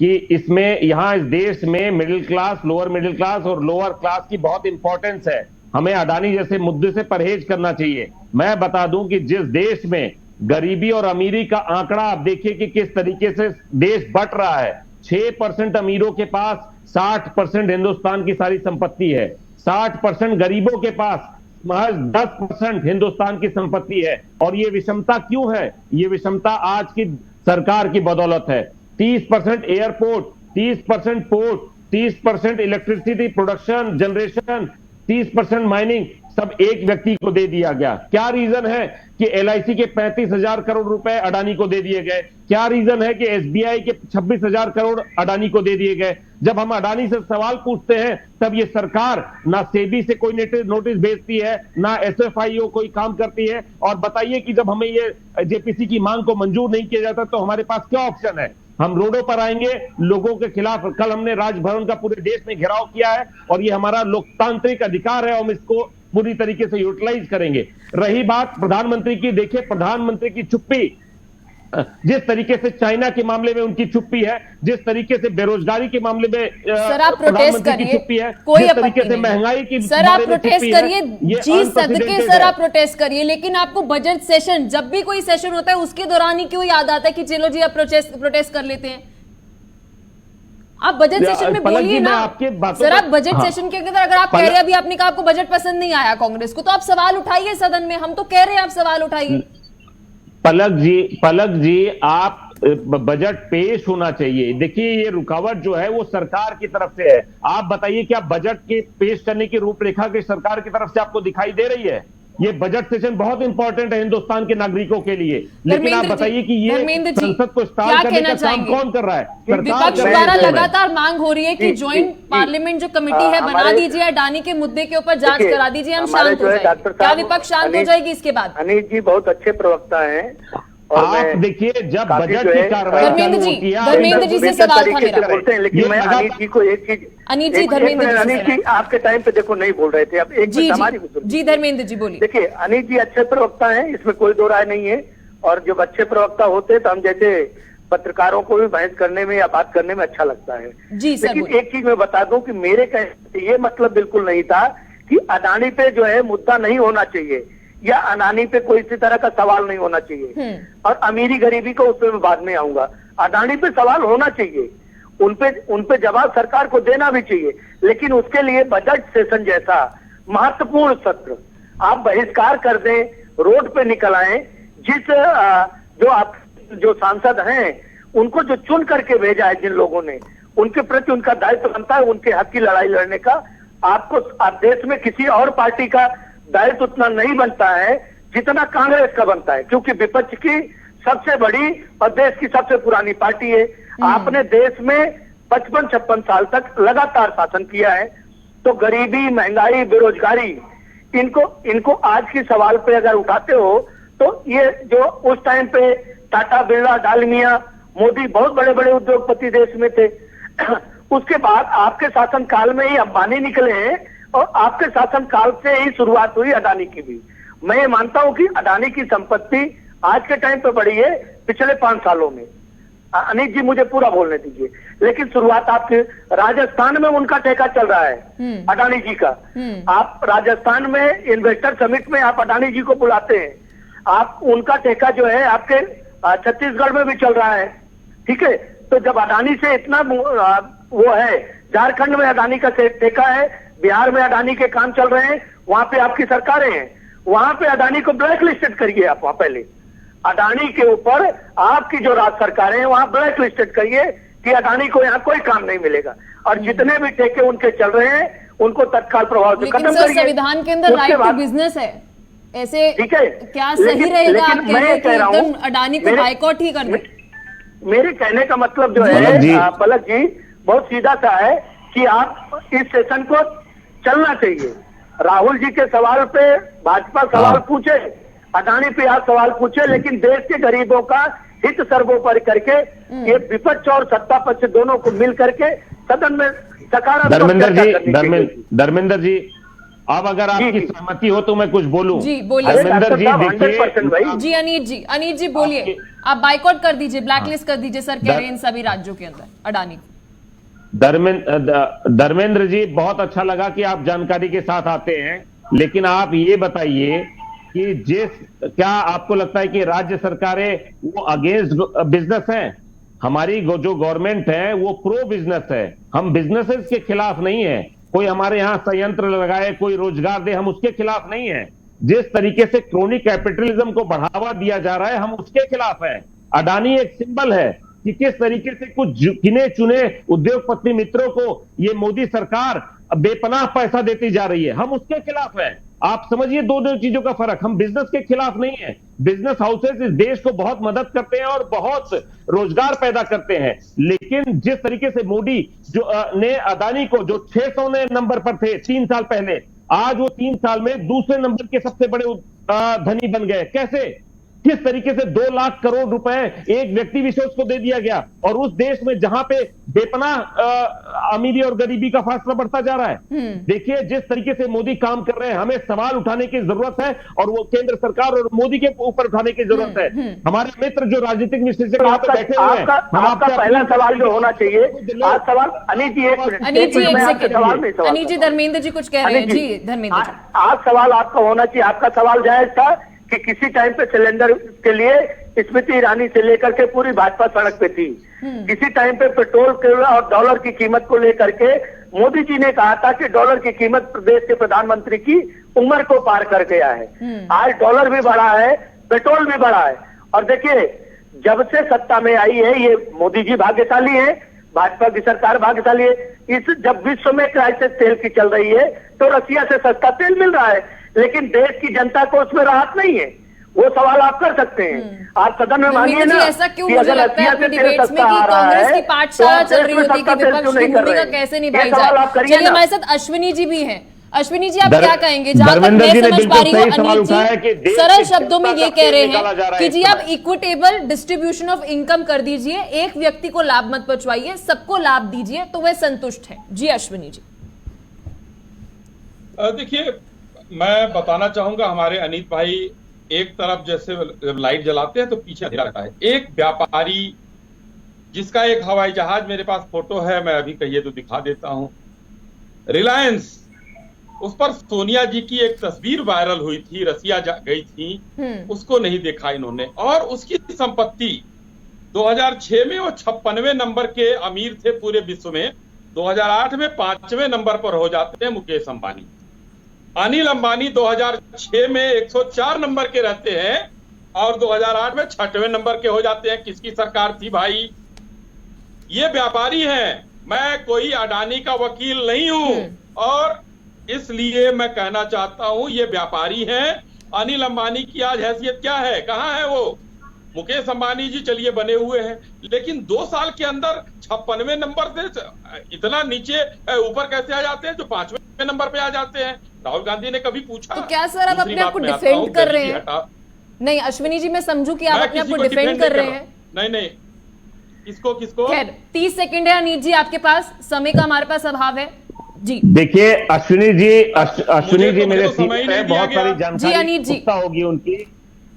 [SPEAKER 6] कि इसमें यहाँ इस देश में middle class, lower middle class और लोअर क्लास की बहुत इंपॉर्टेंस है। हमें अडानी जैसे मुद्दे से परहेज करना चाहिए। मैं बता दूं कि जिस देश में गरीबी और अमीरी का आंकड़ा आप देखिए कि किस तरीके से देश बट रहा है। 6% अमीरों के पास 60% हिंदुस्तान की सारी संपत्ति है, 60% गरीबों के पास महज 10% हिंदुस्तान की संपत्ति है। और ये विषमता क्यों है? ये विषमता आज की सरकार की बदौलत है। 30% airport, 30% port, 30% electricity production generation, 30% mining सब एक व्यक्ति को दे दिया गया। क्या रीजन है कि LIC के 35,000 करोड़ रुपए अडानी को दे दिए गए? क्या रीजन है कि SBI के 26,000 करोड़ अडानी को दे दिए गए? जब हम अडानी से सवाल पूछते हैं तब ये सरकार ना सेबी से कोई नोटिस भेजती है, ना SFIO कोई काम करती है। और बताइए कि जब हमें ये JPC की मांग को मंजूर नहीं किया जाता तो हमारे पास क्या ऑप्शन है? हम रोडों पर आएंगे लोगों के खिलाफ। कल हमने राजभवन का पूरे देश में घेराव किया है और ये हमारा लोकतांत्रिक अधिकार है, हम इसको पूरी तरीके से यूटिलाइज करेंगे। रही बात प्रधानमंत्री की, देखिए प्रधानमंत्री की चुप्पी, जिस तरीके से चाइना के मामले में उनकी चुप्पी है, जिस तरीके से बेरोजगारी के मामले में
[SPEAKER 1] सर आप प्रोटेस्ट करिए,
[SPEAKER 6] चुप्पी है,
[SPEAKER 1] कोई
[SPEAKER 6] जिस तरीके से महंगाई की
[SPEAKER 1] सर आप प्रोटेस्ट करिए जी सदके, सर आप प्रोटेस्ट करिए। लेकिन आपको बजट सेशन, जब भी कोई सेशन होता है उसके दौरान ही क्यों याद आता है कि चलो जी आप प्रोटेस्ट कर लेते हैं? आप बजट सेशन में बोलिए ना सर। आप बजट सेशन के अंदर अगर आप कह रहे हैं, अभी आपने कहा आपको बजट पसंद नहीं आया कांग्रेस को, तो आप सवाल उठाइए सदन में। हम तो कह रहे हैं आप सवाल उठाइए।
[SPEAKER 6] पलक जी आप बजट पेश होना चाहिए। देखिए ये रुकावट जो है वो सरकार की तरफ से है। आप बताइए क्या बजट के पेश करने की रूपरेखा की सरकार की तरफ से आपको दिखाई दे रही है? ये बजट सेशन बहुत इंपॉर्टेंट है हिंदुस्तान के नागरिकों के लिए, लेकिन आप
[SPEAKER 1] धर्मेंद्र जी,
[SPEAKER 6] बताइए कि ये
[SPEAKER 1] धर्मेंद्र जी,
[SPEAKER 6] संसद को
[SPEAKER 1] क्या
[SPEAKER 6] स्टाल करने
[SPEAKER 1] कहना
[SPEAKER 6] का काम
[SPEAKER 1] चाहेंगे?
[SPEAKER 6] कौन कर रहा है? सरकार
[SPEAKER 1] विपक्ष
[SPEAKER 6] कर रही
[SPEAKER 1] द्वारा
[SPEAKER 6] है।
[SPEAKER 1] लगातार मांग हो रही है कि
[SPEAKER 7] जी,
[SPEAKER 1] ज्वाइंट
[SPEAKER 7] जी, जी।
[SPEAKER 1] पार्लियामेंट जो कमेटी है बना
[SPEAKER 7] हमारे-
[SPEAKER 1] दीजिए, अडानी के मुद्दे के ऊपर जांच
[SPEAKER 7] देखिए,
[SPEAKER 1] करा दीजिए, हम
[SPEAKER 7] हमारे
[SPEAKER 1] शांत
[SPEAKER 7] जो
[SPEAKER 1] हो
[SPEAKER 7] है
[SPEAKER 1] जाएंगे।
[SPEAKER 7] डॉक्टर
[SPEAKER 1] क्या
[SPEAKER 7] साहब,
[SPEAKER 1] विपक्ष शांत हो
[SPEAKER 7] अनिल-
[SPEAKER 1] जाएगी इसके बाद?
[SPEAKER 7] अनिल जी बहुत अच्छे प्रवक्ता हैं और
[SPEAKER 6] आप
[SPEAKER 7] मैं
[SPEAKER 6] देखिए जब
[SPEAKER 7] काफी
[SPEAKER 6] बजट
[SPEAKER 7] जो
[SPEAKER 6] की
[SPEAKER 7] है,
[SPEAKER 6] कार्रवाई
[SPEAKER 1] धर्मेंद्र
[SPEAKER 6] चालू
[SPEAKER 1] जी,
[SPEAKER 6] होती है,
[SPEAKER 1] धर्मेंद्र जी से
[SPEAKER 7] बेहतर
[SPEAKER 1] सवाल था
[SPEAKER 7] तरीके से
[SPEAKER 1] मेरा।
[SPEAKER 7] बोलते हैं, लेकिन
[SPEAKER 6] ये
[SPEAKER 7] मैं
[SPEAKER 6] लगातार-
[SPEAKER 7] अनिल जी को एक चीज
[SPEAKER 1] अनिल जी,
[SPEAKER 7] एक
[SPEAKER 1] धर्मेंद्र
[SPEAKER 7] मिनट,
[SPEAKER 1] जी से
[SPEAKER 7] अनिल जी
[SPEAKER 1] सवाल।
[SPEAKER 7] आपके टाइम पे देखो नहीं बोल रहे थे, अब एक
[SPEAKER 1] जी
[SPEAKER 7] मिनट हमारी
[SPEAKER 1] जी
[SPEAKER 7] भी
[SPEAKER 1] जी धर्मेंद्र जी बोलिए।
[SPEAKER 7] देखिए अनिल जी अच्छे प्रवक्ता हैं, इसमें कोई दो राय नहीं है, और जब अच्छे प्रवक्ता होते हैं तो हम जैसे पत्रकारों को भी बहस करने में या बात करने में अच्छा लगता है।
[SPEAKER 1] जी सर,
[SPEAKER 7] लेकिन
[SPEAKER 1] बोलिए।
[SPEAKER 7] एक चीज मैं बता दूं कि मेरे कहने से ये मतलब बिल्कुल नहीं था कि अडानी पे जो है मुद्दा नहीं होना चाहिए या अडानी पे कोई इसी तरह का सवाल नहीं होना चाहिए, और अमीरी गरीबी को उस पर मैं बाद में आऊंगा। अडानी पे सवाल होना चाहिए, उनपे जवाब सरकार को देना भी चाहिए, लेकिन उसके लिए बजट सेशन जैसा महत्वपूर्ण सत्र आप बहिष्कार कर दें, रोड पे निकल आए, जो सांसद हैं उनको जो चुन करके भेजा है जिन लोगों ने, उनके प्रति उनका दायित्व बनता है उनके हक की लड़ाई लड़ने का। आप देश में किसी और पार्टी का दायित्व उतना नहीं बनता है जितना कांग्रेस का बनता है, क्योंकि विपक्ष की सबसे बड़ी और देश की सबसे पुरानी पार्टी है। आपने देश में 55-56 साल तक लगातार शासन किया है, तो गरीबी, महंगाई, बेरोजगारी, इनको आज की सवाल पे अगर उठाते हो तो ये जो उस टाइम पे टाटा, बिरला, डालमिया, मोदी बहुत बड़े बड़े उद्योगपति देश में थे। उसके बाद आपके शासन काल में ही अंबानी निकले हैं, और आपके शासन काल से ही शुरुआत हुई अडानी की भी। मैं ये मानता हूं कि अडानी की संपत्ति आज के टाइम पे बढ़ी है पिछले 5 सालों में। अनिल जी मुझे पूरा बोलने दीजिए, लेकिन शुरुआत आपके राजस्थान में उनका ठेका चल रहा है अडानी जी का। आप राजस्थान में इन्वेस्टर समिट में आप अडानी जी को बुलाते हैं, आप उनका ठेका जो है आपके छत्तीसगढ़ में भी चल रहा है, ठीक है। तो जब अडानी से इतना वो है, झारखंड में अडानी का ठेका है, बिहार में अडानी के काम चल रहे हैं, वहां पे आपकी सरकारें हैं, वहां पे अडानी को ब्लैक लिस्टेड करिए आप। वहां पहले अडानी के ऊपर आपकी जो राज्य सरकारें हैं वहां ब्लैक लिस्टेड करिए कि अडानी को यहाँ कोई काम नहीं मिलेगा, और जितने भी ठेके उनके चल रहे हैं उनको तत्काल प्रभाव से
[SPEAKER 1] लेकिन
[SPEAKER 7] खत्म
[SPEAKER 1] सर
[SPEAKER 7] करिए।
[SPEAKER 1] संविधान के अंदर
[SPEAKER 7] उसके
[SPEAKER 1] राइट टू
[SPEAKER 7] बाद-
[SPEAKER 1] बिजनेस है, ऐसे
[SPEAKER 7] ठीक है,
[SPEAKER 1] क्या सही रहेगा
[SPEAKER 7] लेकिन
[SPEAKER 1] आप कह रहे हैं कि
[SPEAKER 7] कह रहा हूं,
[SPEAKER 1] एकदम अडानी को बाइकआउट ही कर दे?
[SPEAKER 7] मेरे कहने का मतलब जो
[SPEAKER 6] पलक जी।
[SPEAKER 7] है पलक जी बहुत सीधा सा है कि आप इस सेशन को चलना चाहिए। राहुल जी के सवाल पे भाजपा सवाल पूछे, अडानी पे आप सवाल पूछे, लेकिन देश के गरीबों का हित सर्वोपरि करके ये विपक्ष और सत्ता पक्ष दोनों को मिल करके सदन में सकारात्मक
[SPEAKER 6] धर्मेंद्र
[SPEAKER 7] चर्चा
[SPEAKER 6] जी,
[SPEAKER 7] करनी चाहिए।
[SPEAKER 6] धर्मेंद्र जी, अब अगर आपकी
[SPEAKER 7] जी।
[SPEAKER 6] सहमति हो तो मैं कुछ बोलूं।
[SPEAKER 1] जी, बोलिए।
[SPEAKER 6] धर्मेंद्र जी,
[SPEAKER 7] साहब,
[SPEAKER 6] देखिए
[SPEAKER 7] 100% भाई।
[SPEAKER 1] जी अनिल जी बोलिए, आप बाइकआउट कर दीजिए, ब्लैकलिस्ट कर दीजिए सर कह रहे हैं इन सभी राज्यों के अंदर अडानी को।
[SPEAKER 6] धर्मेंद्र जी, बहुत अच्छा लगा कि आप जानकारी के साथ आते हैं, लेकिन आप ये बताइए कि क्या आपको लगता है कि राज्य सरकारें वो अगेंस्ट बिजनेस हैं? हमारी जो गवर्नमेंट है वो प्रो बिजनेस है, हम बिजनेसेस के खिलाफ नहीं है। कोई हमारे यहाँ संयंत्र लगाए, कोई रोजगार दे, हम उसके खिलाफ नहीं है। जिस तरीके से क्रोनी कैपिटलिज्म को बढ़ावा दिया जा रहा है, हम उसके खिलाफ है। अडानी एक सिंबल है कि किस तरीके से कुछ गिने चुने उद्योगपति मित्रों को ये मोदी सरकार बेपनाह पैसा देती जा रही है, हम उसके खिलाफ है। आप समझिए दो चीजों का फर्क। हम बिजनेस के खिलाफ नहीं है। बिजनेस हाउसेस इस देश को बहुत मदद करते हैं और बहुत रोजगार पैदा करते हैं, लेकिन जिस तरीके से मोदी ने अडानी को, जो 600 नंबर पर थे 3 साल पहले, आज वो 3 साल में दूसरे नंबर के सबसे बड़े धनी बन गए। कैसे? किस तरीके से 2 लाख करोड़ रुपए एक व्यक्ति विशेष को दे दिया गया, और उस देश में जहां पे बेपनाह अमीरी और गरीबी का फासला बढ़ता जा रहा है। देखिए जिस तरीके से मोदी काम कर रहे हैं, हमें सवाल उठाने की जरूरत है, और वो केंद्र सरकार और मोदी के ऊपर उठाने की जरूरत है। हमारे मित्र जो राजनीतिक विशेषज्ञ यहाँ पे बैठे हुए हैं, हम
[SPEAKER 7] आपका पहला सवाल जो होना चाहिए, आज सवाल अनिल जी एक मिनट,
[SPEAKER 1] अनिल जी
[SPEAKER 7] मैं
[SPEAKER 1] एक
[SPEAKER 7] आपके सवाल में
[SPEAKER 1] सेकंड, अनिल जी धर्मेंद्र जी कुछ कह रहे हैं। जी धर्मेंद्र जी,
[SPEAKER 7] आज सवाल आपका होना चाहिए। आपका सवाल जायज था कि किसी टाइम पे सिलेंडर के लिए स्मृति ईरानी से लेकर के पूरी भाजपा सड़क पे थी। किसी टाइम पे पेट्रोल के और डॉलर की कीमत को लेकर के मोदी जी ने कहा था कि डॉलर की कीमत प्रदेश के प्रधानमंत्री की उम्र को पार कर गया है। आज डॉलर भी बढ़ा है, पेट्रोल भी बढ़ा है, और देखिए जब से सत्ता में आई है ये मोदी जी भाग्यशाली है, भाजपा की सरकार भाग्यशाली है। जब विश्व में क्राइसिस तेल की चल रही है तो रसिया से सस्ता तेल मिल रहा है, लेकिन देश की जनता को उसमें राहत नहीं है। वो सवाल आप कर सकते हैं, आप सदन में मांगिए ना
[SPEAKER 1] ऐसा क्यों
[SPEAKER 7] कि
[SPEAKER 1] मुझे
[SPEAKER 7] अगर
[SPEAKER 1] लगता है
[SPEAKER 7] 80
[SPEAKER 1] अपने
[SPEAKER 7] से तेल
[SPEAKER 1] डिबेट्स में
[SPEAKER 7] सस्ता
[SPEAKER 1] कि
[SPEAKER 7] आ रहा
[SPEAKER 1] कांग्रेस की
[SPEAKER 7] है
[SPEAKER 1] पाठशाला
[SPEAKER 7] तो
[SPEAKER 1] चल रही होती है कि
[SPEAKER 7] सस्ता तेल
[SPEAKER 1] विपक्ष
[SPEAKER 7] क्यों
[SPEAKER 1] की
[SPEAKER 7] नहीं कर
[SPEAKER 1] भूमिका
[SPEAKER 7] रहे?
[SPEAKER 1] कैसे
[SPEAKER 7] ये
[SPEAKER 1] निभाई
[SPEAKER 7] सवाल आप
[SPEAKER 1] जाए।
[SPEAKER 7] करिए
[SPEAKER 1] चलिए
[SPEAKER 7] ना।
[SPEAKER 1] हमारे साथ अश्विनी जी भी हैं। अश्विनी जी, आप क्या कहेंगे? जहां तक
[SPEAKER 6] धर्मेंद्र
[SPEAKER 1] मैं
[SPEAKER 6] जी ने
[SPEAKER 1] समझ
[SPEAKER 6] बिल्कुल
[SPEAKER 1] पा रही हूँ,
[SPEAKER 6] सही सवाल
[SPEAKER 1] अनिल
[SPEAKER 6] उठाया कि
[SPEAKER 1] जी
[SPEAKER 6] देश
[SPEAKER 1] सरल
[SPEAKER 6] की
[SPEAKER 1] शब्दों में
[SPEAKER 6] जनता
[SPEAKER 1] ये
[SPEAKER 6] का
[SPEAKER 1] कह
[SPEAKER 6] तेल
[SPEAKER 1] रहे
[SPEAKER 6] निकाला जा
[SPEAKER 1] हैं
[SPEAKER 6] रहा
[SPEAKER 1] कि
[SPEAKER 6] है
[SPEAKER 1] जी
[SPEAKER 6] इस
[SPEAKER 1] आप
[SPEAKER 6] समय।
[SPEAKER 1] इक्विटेबल डिस्ट्रीब्यूशन ऑफ इनकम कर दीजिए, एक व्यक्ति को लाभ मत पहुंचाइए, सबको लाभ दीजिए तो वह संतुष्ट है। जी अश्विनी जी।
[SPEAKER 5] देखिए, मैं बताना चाहूंगा, हमारे अनित भाई एक तरफ जैसे जब लाइट जलाते हैं तो पीछे अंधेरा रहता है। एक व्यापारी जिसका एक हवाई जहाज, मेरे पास फोटो है, मैं अभी कहिए तो दिखा देता हूं, रिलायंस, उस पर सोनिया जी की एक तस्वीर वायरल हुई थी, रसिया गई थी, उसको नहीं देखा इन्होंने। और उसकी संपत्ति 2006 में वो 56वें नंबर के अमीर थे पूरे विश्व में, 2008 में 5वें नंबर पर हो जाते हैं मुकेश अंबानी। अनिल अंबानी 2006 में 104 नंबर के रहते हैं और 2008 में 6वें नंबर के हो जाते हैं। किसकी सरकार थी भाई? ये व्यापारी हैं, मैं कोई अडानी का वकील नहीं हूं। और इसलिए मैं कहना चाहता हूं, ये व्यापारी हैं। अनिल अंबानी की आज हैसियत क्या है, कहां है वो? मुकेश अंबानी जी चलिए बने हुए हैं, लेकिन 2 साल के अंदर 56वें नंबर से इतना नीचे ऊपर कैसे आ जाते हैं, जो 5वें नंबर पे आ जाते हैं? राहुल गांधी ने कभी पूछा?
[SPEAKER 1] तो क्या सर आप अपने आप को डिफेंड कर रहे हैं? नहीं अश्विनी जी, मैं समझू कि आप अपने आप को डिफेंड कर रहे हैं।
[SPEAKER 5] नहीं, किसको?
[SPEAKER 1] खैर 30 सेकंड है अनिल जी आपके पास, समय का हमारे पास अभाव है जी।
[SPEAKER 6] देखिए अश्विनी जी मेरे सीनियर हैं, बहुत सारी
[SPEAKER 1] जी,
[SPEAKER 6] जानकारी
[SPEAKER 1] अनिल जी।
[SPEAKER 6] पुख्ता होगी उनकी,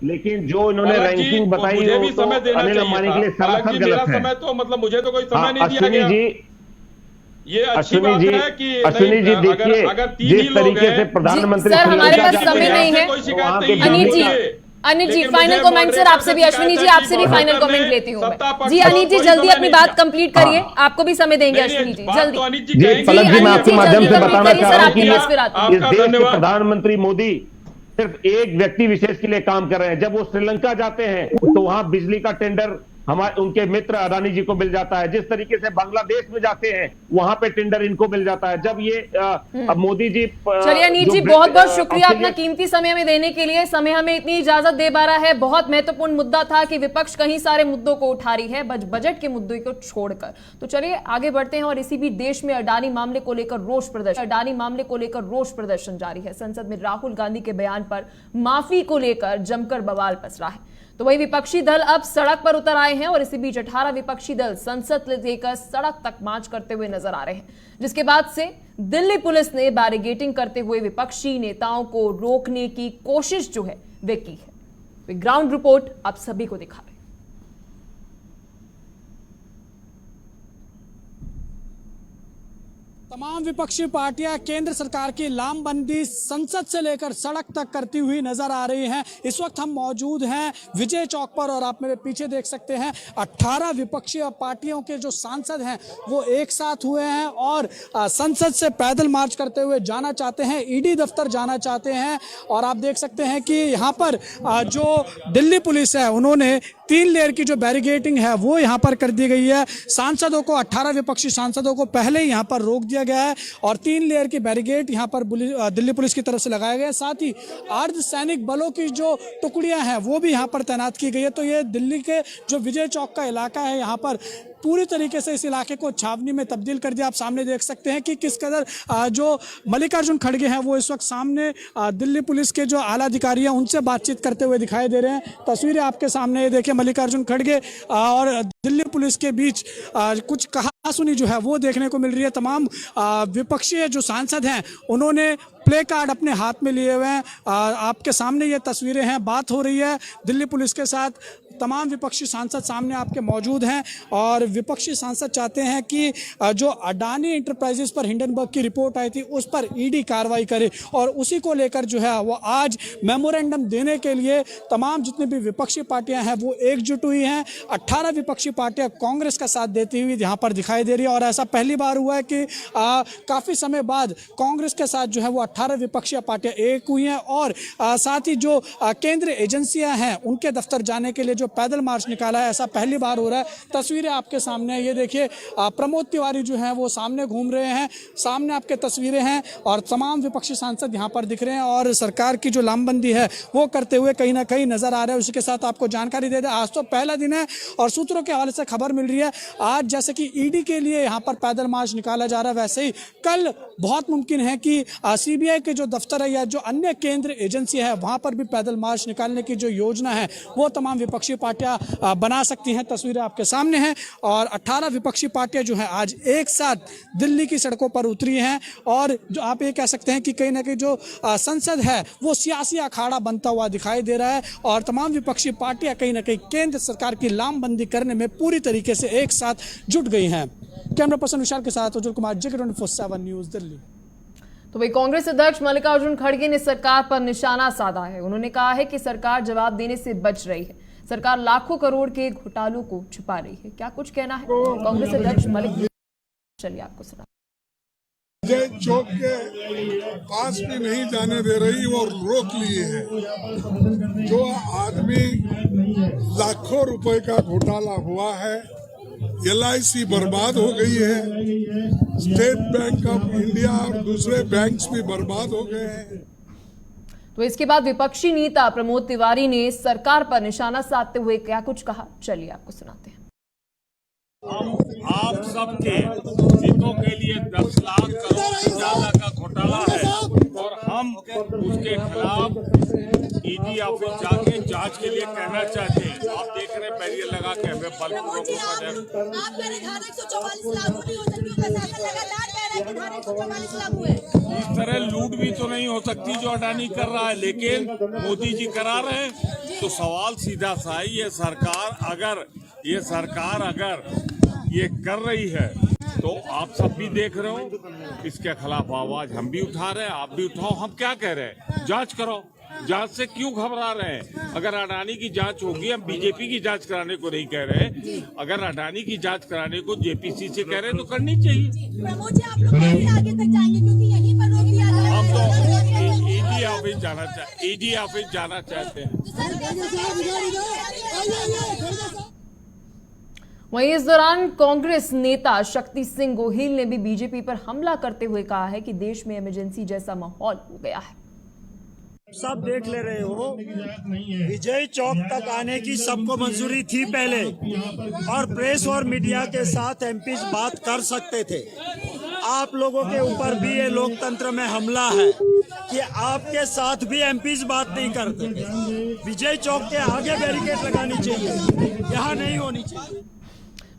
[SPEAKER 6] लेकिन जो इन्होंने रैंकिंग बताई
[SPEAKER 5] मुझे भी
[SPEAKER 6] वो तो
[SPEAKER 5] समय देना
[SPEAKER 6] अनिल अंबानी के लिए सरासर गलत है।
[SPEAKER 5] समय तो मतलब मुझे तो कोई समय नहीं दिया
[SPEAKER 6] अश्विनी
[SPEAKER 5] गया।
[SPEAKER 6] जी,
[SPEAKER 5] ये अच्छी बात है कि
[SPEAKER 6] अश्विनी जी देखिए, जिस तरीके से प्रधानमंत्री
[SPEAKER 1] सर, हमारे
[SPEAKER 6] श्रीलंका
[SPEAKER 1] पास
[SPEAKER 6] जाते
[SPEAKER 1] समय
[SPEAKER 6] हैं,
[SPEAKER 1] नहीं है।
[SPEAKER 5] कोई शिकायत
[SPEAKER 6] वहाँ
[SPEAKER 5] नहीं
[SPEAKER 6] के
[SPEAKER 5] है।
[SPEAKER 1] अनिल जी
[SPEAKER 5] लेकिन
[SPEAKER 1] फाइनल
[SPEAKER 5] मुझे
[SPEAKER 1] कमेंट सर आपसे भी, अश्विनी जी आपसे भी फाइनल कमेंट लेती हूँ मैं। जी अनिल जी जल्दी अपनी बात कंप्लीट करिए, आपको भी समय देंगे अश्विनी जी, जल्दी।
[SPEAKER 6] जी पलक जी, मैं आपके माध्यम से बताना चाह रहा हूँ कि इस देश के
[SPEAKER 5] धन्यवाद।
[SPEAKER 6] प्रधानमंत्री मोदी सिर्फ एक व्यक्ति विशेष के लिए काम कर रहे हैं। जब वो श्रीलंका जाते हैं तो वहां बिजली का टेंडर हमारे उनके मित्र अडानी जी को मिल जाता है। जिस तरीके से बांग्लादेश में जाते हैं वहां पे टेंडर इनको मिल जाता है। जब ये अब मोदी जी,
[SPEAKER 1] चलिए अनिल जी, बहुत बहुत शुक्रिया अपना कीमती समय में देने के लिए। समय हमें इतनी इजाजत दे पा रहा है। बहुत महत्वपूर्ण मुद्दा था कि विपक्ष कहीं सारे मुद्दों को उठा रही है बजट के मुद्दों को छोड़कर। तो चलिए आगे बढ़ते हैं और इसी बीच देश में अडानी मामले को लेकर रोष प्रदर्शन जारी है। संसद में राहुल गांधी के बयान पर माफी को लेकर जमकर बवाल पस रहा है। तो वही विपक्षी दल अब सड़क पर उतर आए हैं और इसी बीच 18 विपक्षी दल संसद लेकर सड़क तक मार्च करते हुए नजर आ रहे हैं, जिसके बाद से दिल्ली पुलिस ने बैरिकेडिंग करते हुए विपक्षी नेताओं को रोकने की कोशिश जो है वे की है। ग्राउंड रिपोर्ट आप सभी को दिखा रहे हैं।
[SPEAKER 3] तमाम विपक्षी पार्टियां केंद्र सरकार की लामबंदी संसद से लेकर सड़क तक करती हुई नजर आ रही हैं। इस वक्त हम मौजूद हैं विजय चौक पर और आप मेरे पीछे देख सकते हैं 18 विपक्षी पार्टियों के जो सांसद हैं वो एक साथ हुए हैं और संसद से पैदल मार्च करते हुए जाना चाहते हैं, ईडी दफ्तर जाना चाहते हैं। और आप देख सकते हैं कि यहाँ पर जो दिल्ली पुलिस है उन्होंने 3 लेयर की जो बैरिकेडिंग है वो यहाँ पर कर दी गई है। सांसदों को 18 विपक्षी सांसदों को पहले ही यहाँ पर रोक दिया गया है और 3 लेयर की बैरिकेड यहाँ पर दिल्ली पुलिस की तरफ से लगाया गया है। साथ ही अर्धसैनिक बलों की जो टुकड़ियां हैं वो भी यहाँ पर तैनात की गई है। तो ये दिल्ली के जो विजय चौक का इलाका है, यहाँ पर पूरी तरीके से इस इलाके को छावनी में तब्दील कर दिया। आप सामने देख सकते हैं कि किस कदर जो मल्लिकार्जुन खड़गे हैं वो इस वक्त सामने दिल्ली पुलिस के जो आला अधिकारी हैं उनसे बातचीत करते हुए दिखाई दे रहे हैं। तस्वीरें आपके सामने, देखिए मल्लिकार्जुन खड़गे और दिल्ली पुलिस के बीच कुछ कहासुनी जो है वो देखने को मिल रही है। तमाम विपक्षी जो सांसद हैं उन्होंने प्ले कार्ड अपने हाथ में लिए हुए हैं। आपके सामने ये तस्वीरें हैं, बात हो रही है दिल्ली पुलिस के साथ। तमाम विपक्षी सांसद सामने आपके मौजूद हैं और विपक्षी सांसद चाहते हैं कि जो अडानी इंटरप्राइजेस पर हिंडनबर्ग की रिपोर्ट आई थी उस पर ईडी कार्रवाई करे और उसी को लेकर जो है वो आज मेमोरेंडम देने के लिए तमाम जितनी भी विपक्षी पार्टियां हैं वो एकजुट हुई हैं। 18 विपक्षी पार्टियां कांग्रेस का साथ देती हुई यहाँ पर दिखाई दे रही है और ऐसा पहली बार हुआ है कि काफ़ी समय बाद कांग्रेस के साथ जो है वो 18 18 विपक्षी पार्टियां एक हुई हैं और साथ ही जो केंद्रीय एजेंसियां हैं उनके दफ्तर जाने के लिए जो पैदल मार्च निकाला है, ऐसा पहली बार हो रहा है। तस्वीरें आपके सामने है, ये देखिए प्रमोद तिवारी जो हैं वो सामने घूम रहे हैं, सामने आपके तस्वीरें हैं और तमाम विपक्षी सांसद यहाँ पर दिख रहे हैं और सरकार की जो लामबंदी है वो करते हुए कहीं ना कहीं नजर आ रहे हैं। उसी के साथ आपको जानकारी दे दें, आज तो पहला दिन है और सूत्रों के हवाले से खबर मिल रही है आज जैसे कि ईडी के लिए यहाँ पर पैदल मार्च निकाला जा रहा है, वैसे ही कल बहुत मुमकिन है कि सीबीआई के जो दफ्तर है या जो अन्य केंद्र एजेंसी है वहां पर भी पैदल मार्च निकालने की जो योजना है वो तमाम विपक्षी पार्टियां बना सकती हैं। तस्वीरें आपके सामने हैं और 18 विपक्षी पार्टियां जो हैं आज एक साथ दिल्ली की सड़कों पर उतरी हैं और जो आप ये कह सकते हैं कि कहीं ना कहीं जो संसद है वो सियासी अखाड़ा बनता हुआ दिखाई दे रहा है और तमाम विपक्षी पार्टियां कहीं ना कहीं केंद्र सरकार की लामबंदी करने में पूरी तरीके से एक साथ जुट गई हैं। कैमरा पर्सन विशाल के साथ उज्जवल कुमार, JK24/7 न्यूज, दिल्ली।
[SPEAKER 1] तो वही कांग्रेस अध्यक्ष मल्लिकार्जुन खड़गे ने सरकार पर निशाना साधा है। उन्होंने कहा है कि सरकार जवाब देने से बच रही है, सरकार लाखों करोड़ के घोटालों को छुपा रही है। क्या कुछ कहना है कांग्रेस अध्यक्ष मल्लिक, चलिए आपको सुना।
[SPEAKER 8] विजय चौक के पास भी नहीं जाने दे रही और रोक लिए है। जो आदमी लाखों रुपए का घोटाला हुआ है, LIC बर्बाद हो गई है, स्टेट बैंक ऑफ इंडिया और दूसरे बैंक्स भी बर्बाद हो गए हैं।
[SPEAKER 1] तो इसके बाद विपक्षी नेता प्रमोद तिवारी ने सरकार पर निशाना साधते हुए क्या कुछ कहा, चलिए आपको सुनाते हैं।
[SPEAKER 9] आप सबके हितों के लिए 10 लाख करोड़ से ज्यादा का घोटाला है और हम उसके खिलाफ ईडी ऑफिस जाके जांच के लिए कहना चाहते हैं। आप देख रहे हैं बैरियर लगा के हमें बलपूर्वक इस तरह लूट भी तो नहीं हो सकती जो अडानी कर रहा है, लेकिन मोदी जी करा रहे हैं। तो सवाल सीधा सा है, ये सरकार अगर ये कर रही है तो आप सब भी देख रहे हो, इसके खिलाफ आवाज हम भी उठा रहे हैं, आप भी उठाओ। हम क्या कह रहे हैं, जांच करो। जांच से क्यों घबरा रहे हैं? अगर अडानी की जांच होगी, हम बीजेपी की जांच कराने को नहीं कह रहे, अगर अडानी की जांच कराने को जेपीसी से कह रहे हैं तो करनी चाहिए।
[SPEAKER 10] प्रमोद जी, आप लोग आगे तक जाएंगे क्योंकि यहीं पर रोक दिया गया है।
[SPEAKER 9] हम तो ईडी ऑफिस जाना चाहते हैं।
[SPEAKER 1] वहीं इस दौरान कांग्रेस नेता शक्ति सिंह गोहिल ने भी बीजेपी पर हमला करते हुए कहा है कि देश में इमरजेंसी जैसा माहौल हो गया है।
[SPEAKER 11] सब देख ले रहे हो, विजय चौक तक आने की सबको मंजूरी थी पहले और प्रेस और मीडिया के साथ एमपीज बात कर सकते थे। आप लोगों के ऊपर भी ये लोकतंत्र में हमला है कि आपके साथ भी एमपीज बात नहीं करते। विजय चौक के आगे बैरिकेड लगानी चाहिए, यहाँ नहीं होनी चाहिए।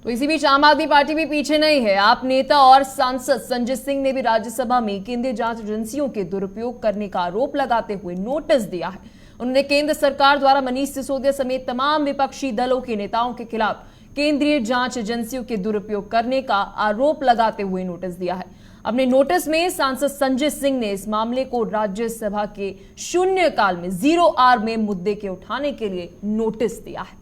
[SPEAKER 1] तो इसी बीच आम आदमी पार्टी भी पीछे नहीं है। आप नेता और सांसद संजय सिंह ने भी राज्यसभा में केंद्रीय जांच एजेंसियों के दुरुपयोग करने का आरोप लगाते हुए नोटिस दिया है। उन्होंने केंद्र सरकार द्वारा मनीष सिसोदिया समेत तमाम विपक्षी दलों के नेताओं के खिलाफ केंद्रीय जांच एजेंसियों के दुरुपयोग करने का आरोप लगाते हुए नोटिस दिया है। अपने नोटिस में सांसद संजय सिंह ने इस मामले को राज्यसभा के शून्यकाल में 0R में मुद्दे के उठाने के लिए नोटिस दिया है।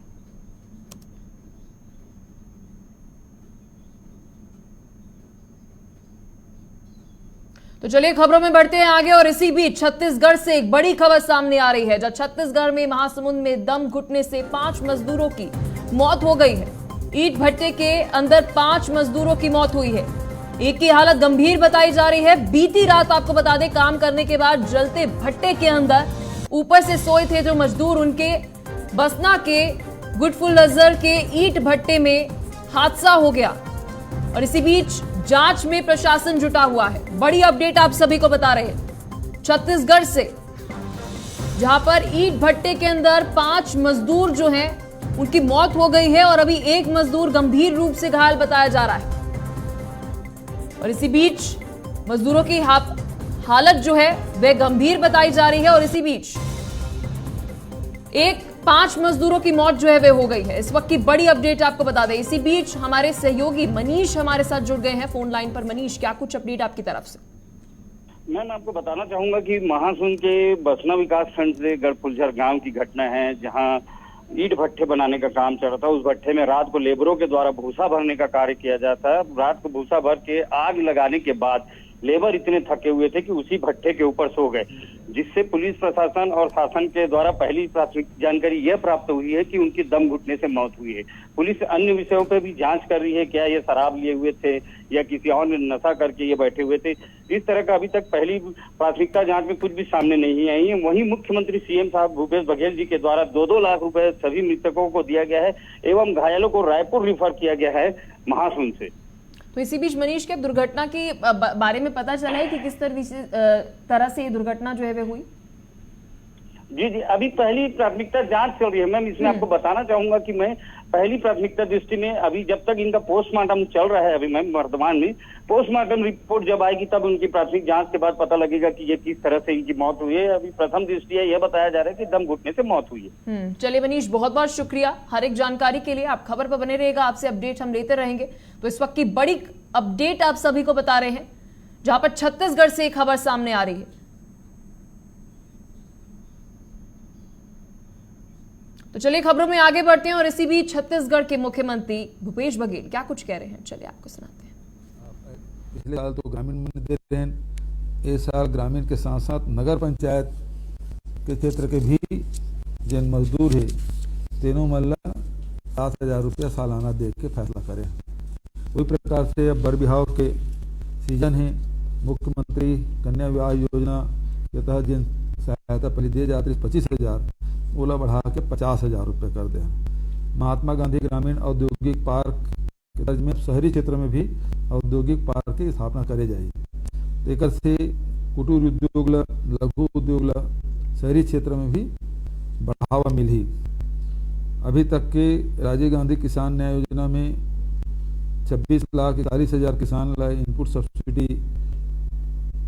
[SPEAKER 1] तो चलिए खबरों में बढ़ते हैं आगे और इसी बीच छत्तीसगढ़ से एक बड़ी खबर सामने आ रही है, जब छत्तीसगढ़ में महासमुंद में दम घुटने से 5 मजदूरों की मौत हो गई है। ईंट भट्टे के अंदर 5 मजदूरों की मौत हुई है। एक की हालत गंभीर बताई जा रही है। बीती रात आपको बता दें, काम करने के बाद जलते भट्टे के अंदर ऊपर से सोए थे जो मजदूर, उनके बसना के गुटफुलजर के ईंट भट्टे में हादसा हो गया और इसी बीच जांच में प्रशासन जुटा हुआ है। बड़ी अपडेट आप सभी को बता रहे हैं छत्तीसगढ़ से, जहां पर ईंट भट्टे के अंदर 5 मजदूर जो हैं उनकी मौत हो गई है और अभी एक मजदूर गंभीर रूप से घायल बताया जा रहा है। और इसी बीच मजदूरों की हालत जो है वह गंभीर बताई जा रही है और इसी बीच 5 मजदूरों की मौत जो है वे हो गई है। इस वक्त की बड़ी अपडेट आपको बता दें। इसी बीच हमारे सहयोगी मनीष हमारे साथ जुड़ गए हैं फोन लाइन पर। मनीष, क्या कुछ अपडेट आपकी तरफ से?
[SPEAKER 12] मैं आपको बताना चाहूंगा कि महासमुंद के बसना विकास खंड से गढ़फुलझर गांव की घटना है, जहां ईंट भट्टे बनाने का काम चल रहा था। उस भट्टे में रात को लेबरों के द्वारा भूसा भरने का कार्य किया जाता है। रात को भूसा भर के आग लगाने के बाद लेबर इतने थके हुए थे कि उसी भट्ठे के ऊपर सो गए, जिससे पुलिस प्रशासन और शासन के द्वारा पहली प्राथमिक जानकारी यह प्राप्त हुई है कि उनकी दम घुटने से मौत हुई है। पुलिस अन्य विषयों पर भी जांच कर रही है, क्या ये शराब लिए हुए थे या किसी और ने नशा करके ये बैठे हुए थे। इस तरह का अभी तक पहली प्राथमिकता जांच में कुछ भी सामने नहीं आई है। वहीं मुख्यमंत्री सीएम साहब भूपेश बघेल जी के द्वारा 2-2 लाख रुपए सभी मृतकों को दिया गया है एवं घायलों को रायपुर रिफर किया गया है महासुन से।
[SPEAKER 1] तो इसी बीच मनीष के दुर्घटना के बारे में पता चला है कि किस तरह से ये दुर्घटना जो है वे हुई?
[SPEAKER 12] जी, अभी पहली प्राथमिकता जांच चल रही है मैम। इसमें आपको बताना चाहूंगा कि मैं पहली प्राथमिकता दृष्टि में अभी जब तक इनका पोस्टमार्टम चल रहा है, अभी मैम वर्तमान में पोस्टमार्टम रिपोर्ट जब आएगी तब उनकी प्राथमिक जांच के बाद पता लगेगा कि ये किस तरह से इनकी मौत हुई है। अभी प्रथम दृष्टि यह बताया जा रहा है कि दम घुटने से मौत हुई है।
[SPEAKER 1] चलिए मनीष, बहुत बहुत शुक्रिया हर एक जानकारी के लिए। आप खबर पर बने रहेगा, आपसे अपडेट हम लेते रहेंगे। तो इस वक्त की बड़ी अपडेट आप सभी को बता रहे हैं, जहां पर छत्तीसगढ़ से एक खबर सामने आ रही है। तो चलिए खबरों में आगे बढ़ते हैं और इसी बीच छत्तीसगढ़ के मुख्यमंत्री भूपेश बघेल क्या कुछ कह रहे हैं, चलिए आपको सुनाते हैं।
[SPEAKER 13] पिछले साल तो ग्रामीण में दे रहे हैं, इस साल ग्रामीण के साथ साथ नगर पंचायत के क्षेत्र के भी जिन मजदूर है तीनों मल्ला 7,000 रुपया सालाना दे के फैसला करें। वही प्रकार से अब बर बिहाव के सीजन है, मुख्यमंत्री कन्या विवाह योजना के तहत जिन सहायता पहले दी जाती है 25,000 ओला बढ़ा के 50,000 रुपये कर दें। महात्मा गांधी ग्रामीण औद्योगिक पार्क के तर्ज में शहरी क्षेत्र में भी औद्योगिक पार्क की स्थापना करे जाएगी। एक से कुटीर उद्योग लघु उद्योग शहरी क्षेत्र में भी बढ़ावा मिली। अभी तक के राजीव गांधी किसान न्याय योजना में 26,41,000 किसान ला इनपुट सब्सिडी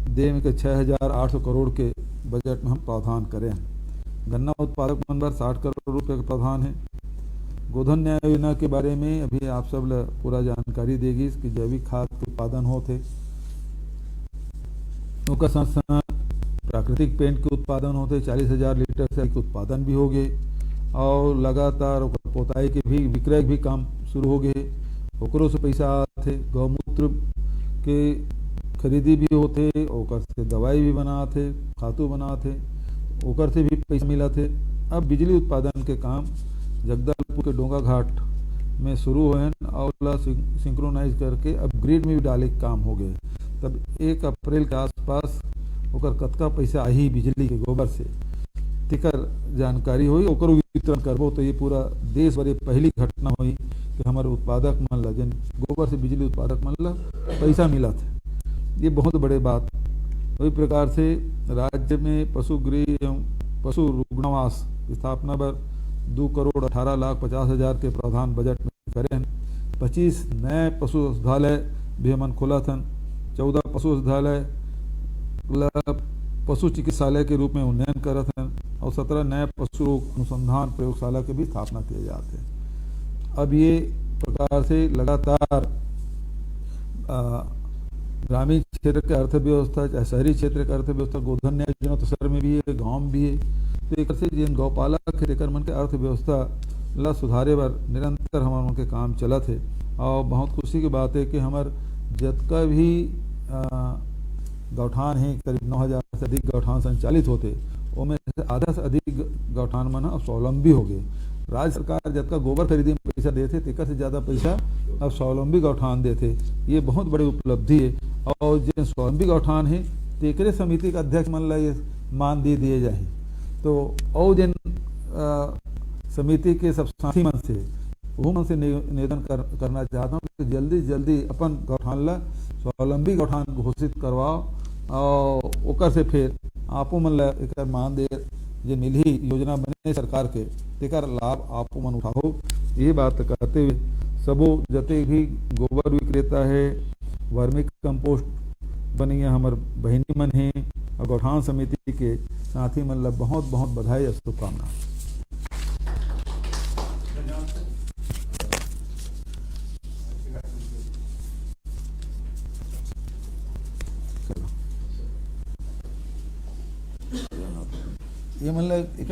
[SPEAKER 13] दे के 6,800 करोड़ के बजट में हम प्रावधान करें। गन्ना उत्पादक मन पर 60 करोड़ रुपए का प्रावधान है। गोधन न्याय योजना के बारे में अभी आप सब पूरा जानकारी देगी कि जैविक खाद के उत्पादन होते, उसका साथ साथ प्राकृतिक पेंट के उत्पादन होते 40,000 लीटर से अधिक उत्पादन भी हो गए और लगातार पोताई के भी विक्रय भी काम शुरू हो गए। ओकरों से पैसा आते, गौमूत्र के खरीदी भी होते, ओकर से दवाई भी बनाते, खातू बनाते, ओकर से भी पैसा मिला थे। अब बिजली उत्पादन के काम जगदलपुर के डोंगा घाट में शुरू हुए और सिंक्रोनाइज करके अब ग्रिड में भी डाले काम हो गए। तब 1 अप्रैल के आसपास ओकर कतका पैसा आई बिजली के गोबर से तिकर जानकारी हुई, ओकर वितरण करबो तो ये पूरा देश भर पहली घटना हुई कि हमारे उत्पादक मन ला जिन गोबर से बिजली उत्पादक मन ला पैसा मिला था। ये बहुत बड़े बात। वही प्रकार से राज्य में पशु गृह एवं पशु रुग्णावास की स्थापना पर 2,18,50,000 के प्रावधान बजट में करें। 25 नए पशु औषधालय भी हमन खोला थन। 14 पशु औषधालय पशु चिकित्सालय के रूप में उन्नयन करत हैं और 17 नए पशु रोग अनुसंधान प्रयोगशाला के भी स्थापना किए जाते हैं। अब ये प्रकार से लगातार ग्रामीण क्षेत्र के अर्थव्यवस्था चाहे शहरी क्षेत्र के अर्थव्यवस्था गोधन न्याय योजना तो शहर में भी है, गांव में भी है, तो एक से जिन गौपालक है तेकर मन के अर्थव्यवस्था ला सुधारे बर निरंतर हमारे मन के काम चलत है। और बहुत खुशी की बात है कि हमार जतका भी गौठान है, करीब 9,000 से अधिक गौठान संचालित होते, उनमें से आधा से अधिक गौठान मन अब स्वावलंबी हो गए। राज्य सरकार जबका गोबर खरीदी में पैसा देते तेकर से ज्यादा पैसा अब स्वावलंबी गौठान देते। ये बहुत बड़ी उपलब्धि है और जिन स्वावलंबी गौठान है तेकरे समिति का अध्यक्ष मन ला ये मान दे दिए जाए। तो और जिन समिति के सब साथी मन से वो मन से निवेदन करना चाहता हूँ कि जल्दी जल्दी अपन गौठान ला स्वावलंबी गौठान घोषित करवाओ और ओकर से फिर आपो मन ला एक मान दे जो मिली योजना बने सरकार के तेकर लाभ आपको मन उठाओ। ये बात कहते हुए सबो जते भी गोबर विक्रेता है, वर्मी कंपोस्ट बनी है, हमार बहनी मन है और गौठान समिति के साथी मन ला बहुत बहुत बधाई और शुभकामना। ये मतलब एक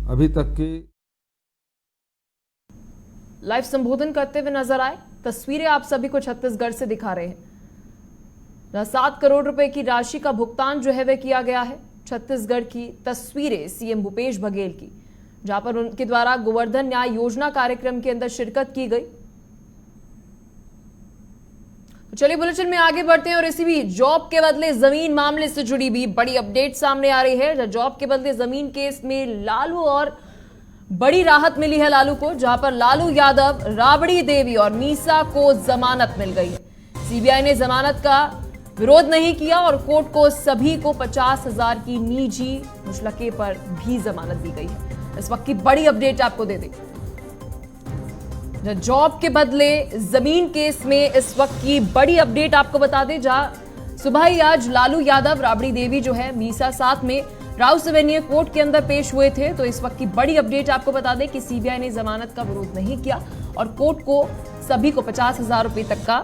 [SPEAKER 13] अभी तक के
[SPEAKER 1] लाइव संबोधन करते हुए नजर आए। तस्वीरें आप सभी को छत्तीसगढ़ से दिखा रहे हैं। जहां 7 करोड़ रुपए की राशि का भुगतान जो है वह किया गया है। छत्तीसगढ़ की तस्वीरें सीएम भूपेश बघेल की, जहां पर उनके द्वारा गोवर्धन न्याय योजना कार्यक्रम के अंदर शिरकत की गई। चलिए बुलेटिन में आगे बढ़ते हैं और इसी भी जॉब के बदले जमीन मामले से जुड़ी भी बड़ी अपडेट सामने आ रही है। जॉब के बदले जमीन केस में लालू और बड़ी राहत मिली है लालू को, जहां पर लालू यादव, राबड़ी देवी और मीसा को जमानत मिल गई है। सीबीआई ने जमानत का विरोध नहीं किया और कोर्ट को सभी को 50,000 की निजी मुचलके पर भी जमानत दी गई है। इस वक्त की बड़ी अपडेट आपको दे दें। जॉब के बदले जमीन केस में इस वक्त की बड़ी अपडेट आपको बता दें, जहां सुबह ही आज लालू यादव, राबड़ी देवी जो है, मीसा साथ में राउस एवेन्यू कोर्ट के अंदर पेश हुए थे। तो इस वक्त की बड़ी अपडेट आपको बता दें कि सीबीआई ने जमानत का विरोध नहीं किया और कोर्ट को सभी को 50,000 रुपए तक का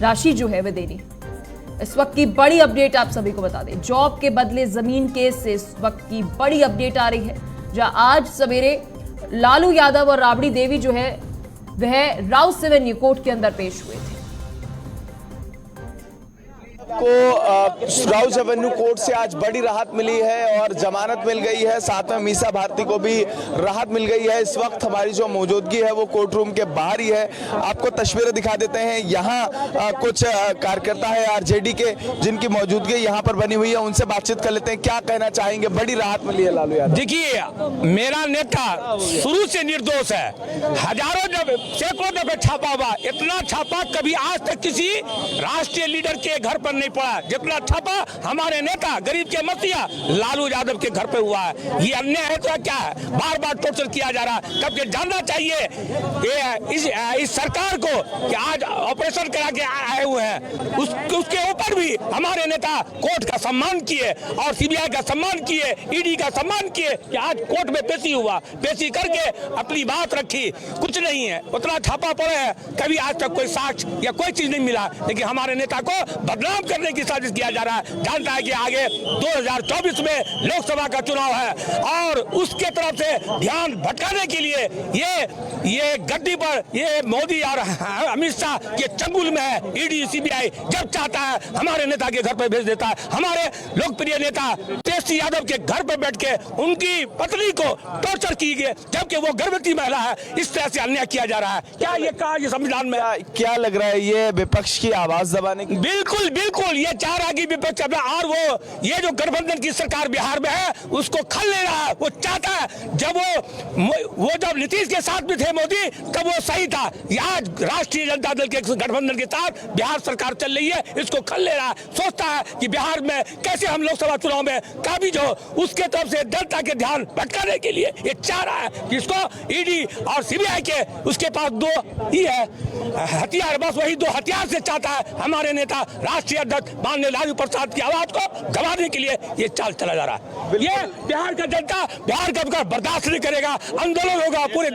[SPEAKER 1] राशि जो है वह देनी। इस वक्त की बड़ी अपडेट आप सभी को बता दें, जॉब के बदले जमीन केस से इस वक्त की बड़ी अपडेट आ रही है, जहां आज सवेरे लालू यादव और राबड़ी देवी जो है वह राउस एवेन्यू कोर्ट के अंदर पेश हुए थे।
[SPEAKER 14] को राउस एवेन्यू कोर्ट से आज बड़ी राहत मिली है और जमानत मिल गई है। साथ में मीसा भारती को भी राहत मिल गई है। इस वक्त हमारी जो मौजूदगी है वो कोर्ट रूम के बाहर ही है। आपको तस्वीरें दिखा देते हैं। यहाँ कुछ कार्यकर्ता है आरजेडी के, जिनकी मौजूदगी यहाँ पर बनी हुई है। उनसे बातचीत कर लेते हैं, क्या कहना चाहेंगे। बड़ी राहत मिली है लालू यादव।
[SPEAKER 15] देखिए, मेरा नेता शुरू से निर्दोष है। हजारों सैकड़ों दफे छापा हुआ, इतना छापा कभी आज तक किसी राष्ट्रीय लीडर के घर पर नहीं पड़ा जितना छापा हमारे नेता गरीब के मसीहा लालू यादव के घर पे हुआ है। ये अन्याय है तो क्या है? बार बार टॉर्चर किया जा रहा है। तब के जानना चाहिए इस सरकार को कि आज ऑपरेशन करा के आए हुए हैं, उसके ऊपर भी हमारे नेता कोर्ट का सम्मान किए और सीबीआई का सम्मान किए, ईडी का सम्मान किए कि आज कोर्ट में पेशी हुआ, पेशी करके अपनी बात रखी। कुछ नहीं है, उतना छापा पड़े है, कभी आज तक कोई साक्ष्य या कोई चीज नहीं मिला। लेकिन हमारे नेता को बदनाम करने की साजिश किया जा रहा है। जानता है कि आगे 2024 में लोकसभा का चुनाव है और उसके तरफ से ध्यान भटकाने के लिए ये गद्दी पर ये मोदी और अमित शाह के चंगुल में है। ईडी सीबीआई जब चाहता है हमारे नेता के घर पर भेज देता है। हमारे लोकप्रिय नेता तेजस्वी यादव के घर पर बैठ के उनकी पत्नी को टॉर्चर की गई, जबकि वो गर्भवती महिला है। इस तरह से अन्याय किया जा रहा है। क्या ये कहा ये संविधान में?
[SPEAKER 14] क्या लग रहा है ये विपक्ष की आवाज दबाने की?
[SPEAKER 15] बिल्कुल बिल्कुल, ये चाह रहा है कि विपक्ष और वो ये जो गठबंधन की सरकार बिहार में है उसको खल ले रहा है। वो चाहता है जब जब नीतीश के साथ में थे मोदी तब वो सही था। आज राष्ट्रीय जनता दल के गठबंधन के साथ बिहार सरकार चल रही है, इसको खल ले रहा है। सोचता है कि बिहार में कैसे हम लोकसभा चुनाव में काबिज हो, उसके तरफ से जनता के ध्यान भटकाने के लिए ये चाह रहा है कि इसको ईडी और सीबीआई के उसके पास दो ही है हथियार, बस वही दो हथियार से चाहता है हमारे नेता राष्ट्रीय अध्यक्ष माननीय लालू प्रसाद की आवाज को दबाने के लिए ये चाल चला जा रहा है। ये बिहार का जनता बिहार का बर्दाश्त नहीं करेगा। आंदोलन होगा पूरे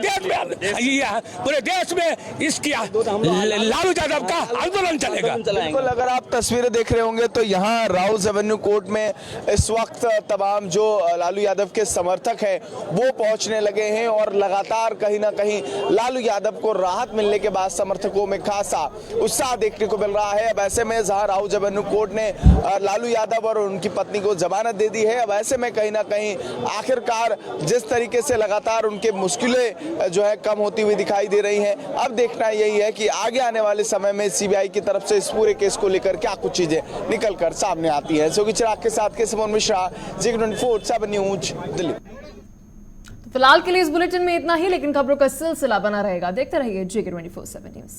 [SPEAKER 15] देश में इसकी लालू यादव का आंदोलन चलेगा।
[SPEAKER 14] बिल्कुल, अगर आप तस्वीरें देख रहे होंगे तो यहाँ राउस एवेन्यू कोर्ट में इस वक्त तमाम जो लालू यादव के समर्थक हैं वो पहुंचने लगे हैं और लगातार कहीं ना कहीं लालू यादव को राहत मिलने के बाद समर्थकों में खासा उत्साह देखने को मिल रहा है। अब ऐसे में जहां राउस एवेन्यू कोर्ट ने लालू यादव और उनकी पत्नी को जमानत दे दी है, अब ऐसे में कहीं ना कहीं आखिरकार जिस तरीके से लगातार उनके मुश्किलें जो है कम होती हुई दिखाई दे रही हैं, अब देखना यही है कि आगे आने वाले समय में सीबीआई की तरफ से इस पूरे केस को लेकर क्या कुछ चीजें निकल कर सामने आती है। सोगी चिराग के साथ केशव मिश्रा, G24/7 न्यूज, दिल्ली।
[SPEAKER 1] फिलहाल के लिए इस बुलेटिन में इतना ही, लेकिन खबरों का सिलसिला बना रहेगा। देखते रहिए G24/7 न्यूज।